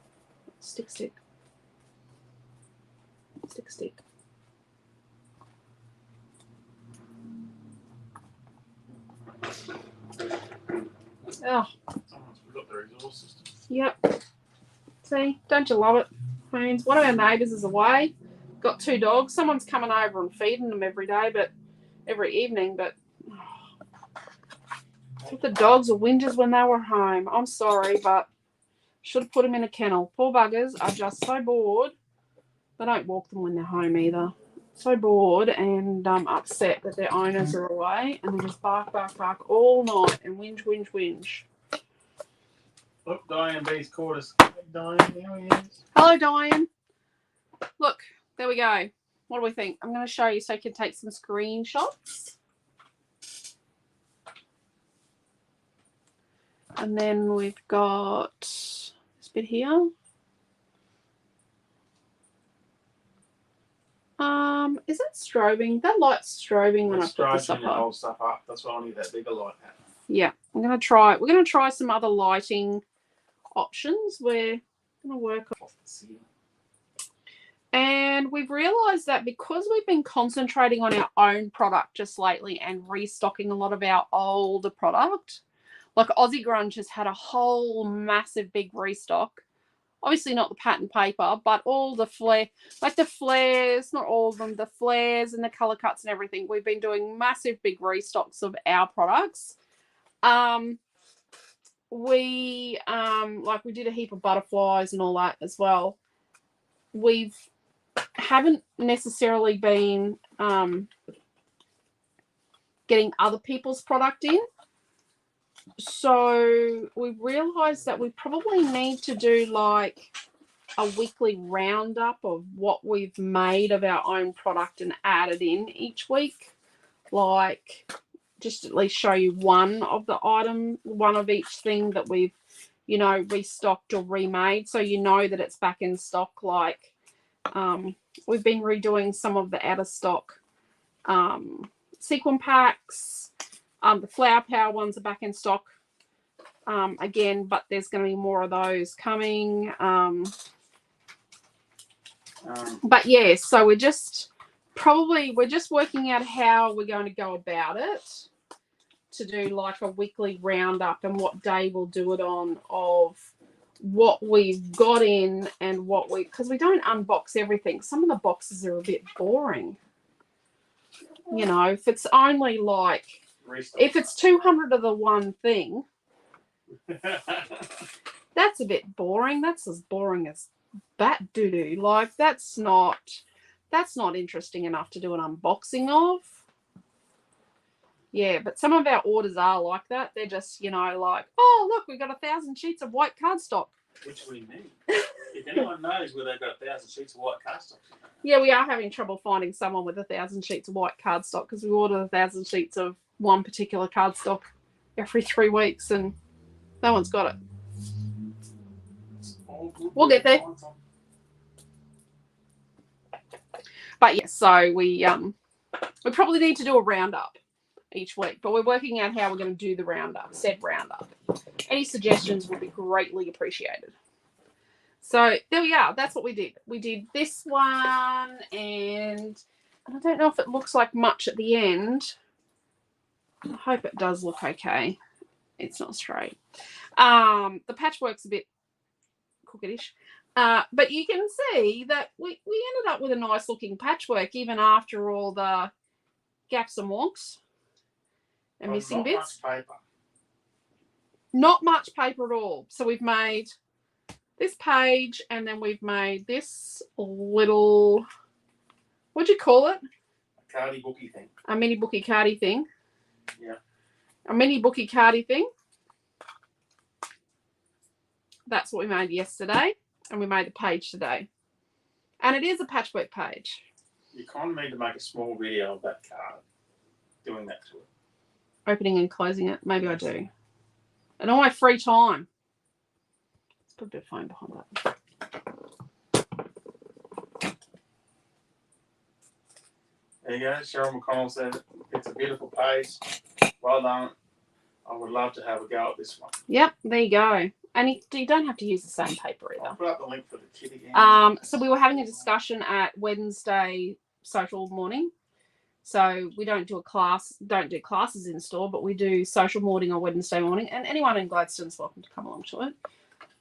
Stick, stick. Stick, stick. Oh. Someone's forgot their exhaust system. Yep. See, don't you love it, friends? One of our neighbours is away. Got 2 dogs. Someone's coming over and feeding them every evening, but the dogs are whingers when they were home. I'm sorry, but should have put them in a kennel. Poor buggers are just so bored. They don't walk them when they're home either. So bored and upset that their owners are away, and they just bark, bark, bark all night and whinge, whinge, whinge. Look, Diane B's caught us. Hey, Diane, there he is. Hello, Diane. Look, there we go. What do we think? I'm going to show you so you can take some screenshots. And then we've got this bit here. Is that strobing? That light's strobing when I put this up. Hold stuff up. That's why I need that bigger light. Yeah, we're gonna try some other lighting options. We're gonna work on. And we've realised that because we've been concentrating on our own product just lately and restocking a lot of our older product, like Aussie Grunge has had a whole massive big restock. Obviously not the pattern paper, but all the flare, like the flares, not all of them, the flares and the colour cuts and everything. We've been doing massive big restocks of our products. We did a heap of butterflies and all that as well. We haven't necessarily been getting other people's product in. So we realised that we probably need to do like a weekly roundup of what we've made of our own product and add it in each week. Like just at least show you one of each thing that we've, restocked or remade. So you know that it's back in stock. Like we've been redoing some of the out of stock sequin packs. The Flower Power ones are back in stock again, but there's going to be more of those coming. But yeah, so we're just probably we're just working out how we're going to go about it, to do like a weekly roundup and what day we'll do it on of what we've got in and what because we don't unbox everything. Some of the boxes are a bit boring. You know, if it's only like, if it's 200 of the one thing, that's a bit boring. That's as boring as bat doo-doo. Like, that's not interesting enough to do an unboxing of. Yeah, but some of our orders are like that. They're just, you know, like, oh, look, we've got 1,000 sheets of white cardstock. Which we need. If anyone knows where they've got 1,000 sheets of white cardstock. Yeah, we are having trouble finding someone with 1,000 sheets of white cardstock because we order 1,000 sheets of one particular cardstock every 3 weeks and no one's got it. We'll get there. But yeah, so we probably need to do a roundup each week, but we're working out how we're going to do the roundup, said roundup. Any suggestions would be greatly appreciated. So there we are. That's what we did. We did this one, and I don't know if it looks like much at the end. I hope it does look okay. It's not straight. The patchwork's a bit crookedish. But you can see that we ended up with a nice looking patchwork even after all the gaps and wonks and missing bits. Much paper. Not much paper at all. So we've made this page and then we've made this little, what'd you call it? A cardy booky thing. A mini bookie cardy thing. Yeah. A mini bookie cardy thing. That's what we made yesterday. And we made the page today. And it is a patchwork page. You kind of need to make a small video of that card doing that to it. Opening and closing it. Maybe I do. And all my free time. Let's put a bit of foam behind that. There you go. Cheryl McConnell said it's a beautiful page. Well done. I would love to have a go at this one. Yep, there you go. And you don't have to use the same paper either. I'll put up the link for the kit again. So we were having a discussion at Wednesday social morning. So we don't do classes in store, but we do social morning on Wednesday morning. And anyone in Gladstone's welcome to come along to it.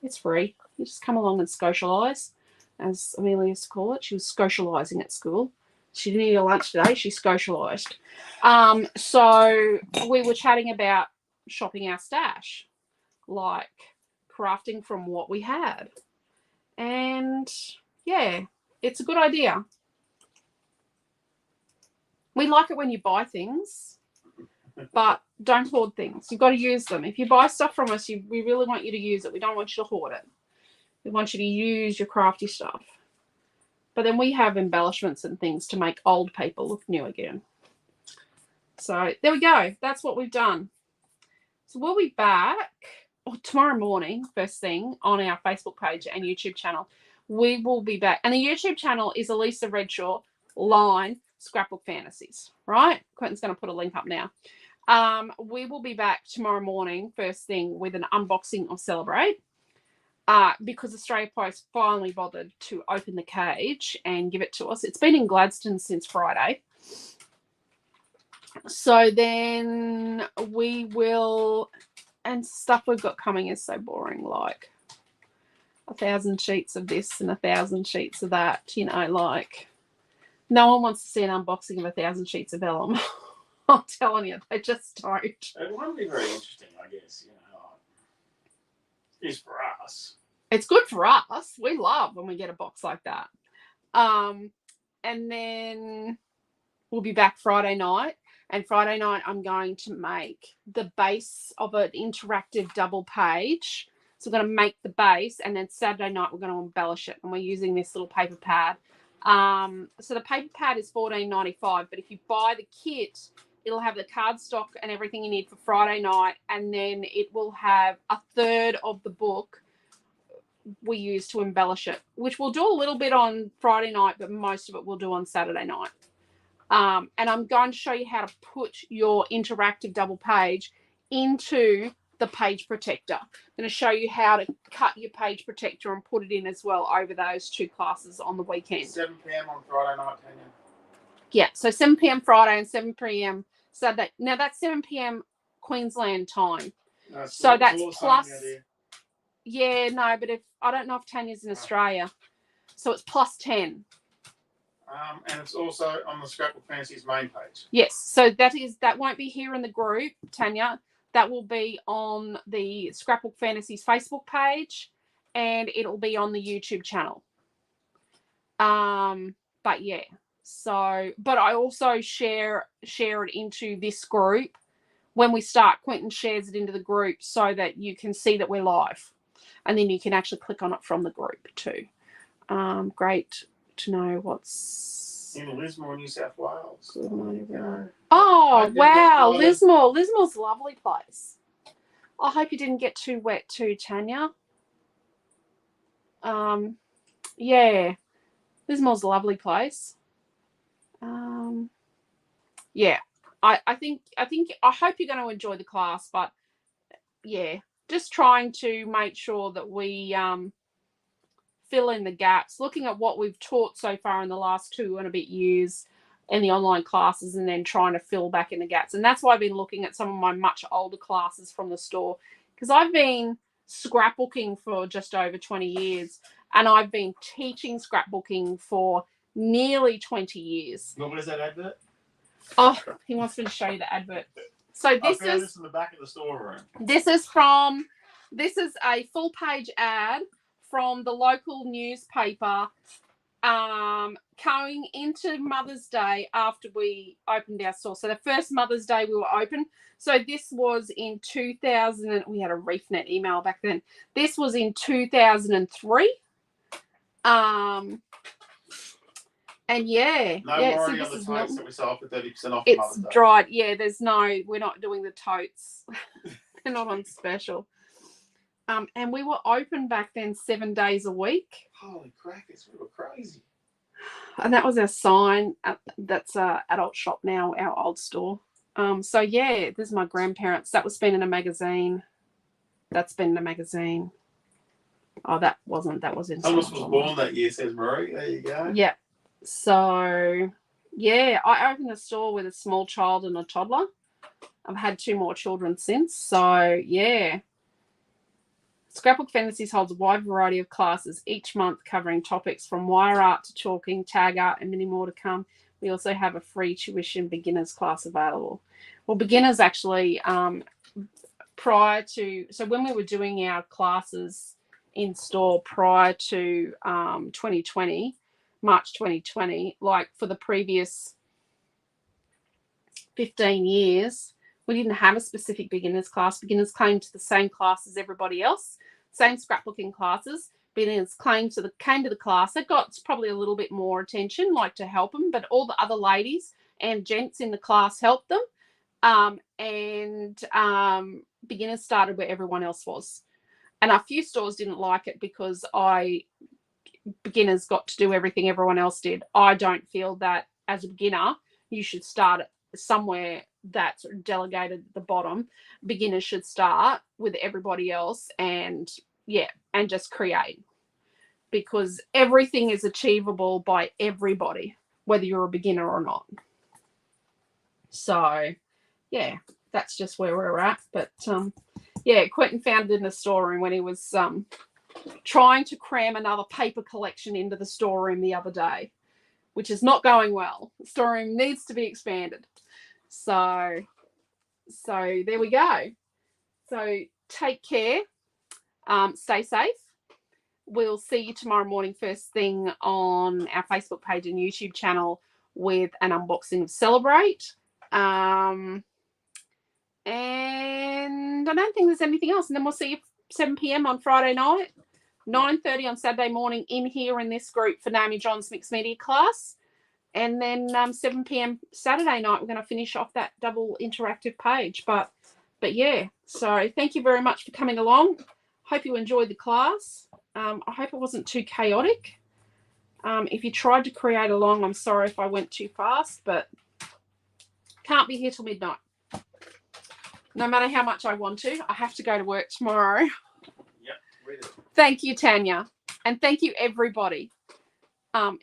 It's free. You just come along and socialise, as Amelia used to call it. She was socialising at school. She didn't eat her lunch today. She socialised. So we were chatting about shopping our stash, like crafting from what we had. And yeah, it's a good idea. We like it when you buy things, but don't hoard things. You've got to use them. If you buy stuff from us, we really want you to use it. We don't want you to hoard it. We want you to use your crafty stuff. But then we have embellishments and things to make old paper look new again. So there we go. That's what we've done. So we'll be back tomorrow morning, first thing, on our Facebook page and YouTube channel. We will be back. And the YouTube channel is Alicia Redshaw line Scrapbook Fantasies, right? Quentin's going to put a link up now. We will be back tomorrow morning, first thing, with an unboxing of Celebrate. Because Australia Post finally bothered to open the cage and give it to us. It's been in Gladstone since Friday. So then we will, and stuff we've got coming is so boring, like 1,000 sheets of this and 1,000 sheets of that, you know, like no one wants to see an unboxing of 1,000 sheets of vellum. I'm telling you, they just don't. It won't be very interesting, I guess, you know. It's for us. It's good for us. We love when we get a box like that. And then we'll be back Friday night. And Friday night, I'm going to make the base of an interactive double page. So we're going to make the base. And then Saturday night, we're going to embellish it. And we're using this little paper pad. So the paper pad is $14.95. But if you buy the kit, it'll have the cardstock and everything you need for Friday night. And then it will have a third of the book we use to embellish it, which we'll do a little bit on Friday night, but most of it we'll do on Saturday night. And I'm going to show you how to put your interactive double page into the page protector. I'm going to show you how to cut your page protector and put it in as well over those two classes on the weekend. 7 p.m. on Friday night, Tanya. Yeah, so 7 p.m. Friday and 7 p.m. Saturday. Now that's 7 p.m. Queensland time. So that's plus. Yeah, no, but if I don't know if Tanya's in Australia, so it's plus 10. And it's also on the Scrapbook Fantasies main page. Yes, so that won't be here in the group, Tanya. That will be on the Scrapbook Fantasies Facebook page, and it'll be on the YouTube channel. But yeah, so but I also share it into this group when we start. Quentin shares it into the group so that you can see that we're live, and then you can actually click on it from the group too. Great to know what's in Lismore, New South Wales. Good morning, everyone. Oh wow, Lismore. Lismore's a lovely place. I hope you didn't get too wet too, Tanya. Yeah, Lismore's a lovely place. Yeah, I hope you're going to enjoy the class, but yeah, just trying to make sure that we fill in the gaps, looking at what we've taught so far in the last 2 and a bit years in the online classes, and then trying to fill back in the gaps. And that's why I've been looking at some of my much older classes from the store, because I've been scrapbooking for just over 20 years, and I've been teaching scrapbooking for nearly 20 years. What is that advert? Oh, he wants me to show you the advert. So this is in the back of the storeroom. This is a full page ad from the local newspaper going into Mother's Day after we opened our store. So the first Mother's Day we were open. So this was in 2000. We had a ReefNet email back then. This was in 2003. And yeah, no yeah, warranty on the totes that we sell for 30% off. It's dried. Yeah, we're not doing the totes. They're not on special. And we were open back then 7 days a week. Holy crackers, we were crazy. And that was our sign. That's a adult shop now, our old store. So yeah, this is my grandparents. That was been in a magazine. That's been in a magazine. Oh, that was in. Thomas was born that year, says Marie. There you go. Yeah. So yeah, I opened the store with a small child and a toddler. I've had 2 more children since. So yeah. Scrapbook Fantasies holds a wide variety of classes each month covering topics from wire art to chalking, tag art, and many more to come. We also have a free tuition beginners class available. Well, beginners actually, prior to, so when we were doing our classes in store prior to 2020, March 2020, like for the previous 15 years, we didn't have a specific beginners class. Beginners came to the same class as everybody else, same scrapbooking classes. Beginners came to the class. They got probably a little bit more attention, like to help them, but all the other ladies and gents in the class helped them. Beginners started where everyone else was. And a few stores didn't like it because beginners got to do everything everyone else did. I don't feel that as a beginner, you should start somewhere that's delegated at the bottom. Beginners should start with everybody else and just create, because everything is achievable by everybody, whether you're a beginner or not. So yeah, that's just where we're at. But Quentin found it in the storeroom when he was trying to cram another paper collection into the storeroom the other day, which is not going well. The storeroom needs to be expanded. So there we go. So take care. Stay safe. We'll see you tomorrow morning first thing on our Facebook page and YouTube channel with an unboxing of Celebrate. And I don't think there's anything else. And then we'll see you 7 p.m. on Friday night, 9:30 on Saturday morning in here in this group for Naomi John's Mixed Media class. And then 7 p.m. Saturday night, we're going to finish off that double interactive page. But yeah, so thank you very much for coming along. Hope you enjoyed the class. I hope it wasn't too chaotic. If you tried to create along, I'm sorry if I went too fast, but can't be here till midnight. No matter how much I want to, I have to go to work tomorrow. Yep, read it. Thank Thank you, Tanya. And thank you, everybody.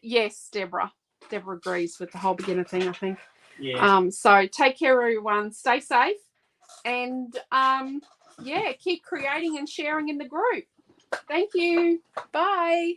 Yes, Deborah. Deborah agrees with the whole beginner thing, I think. Yeah. So take care, everyone. Stay safe. And, yeah, keep creating and sharing in the group. Thank you. Bye.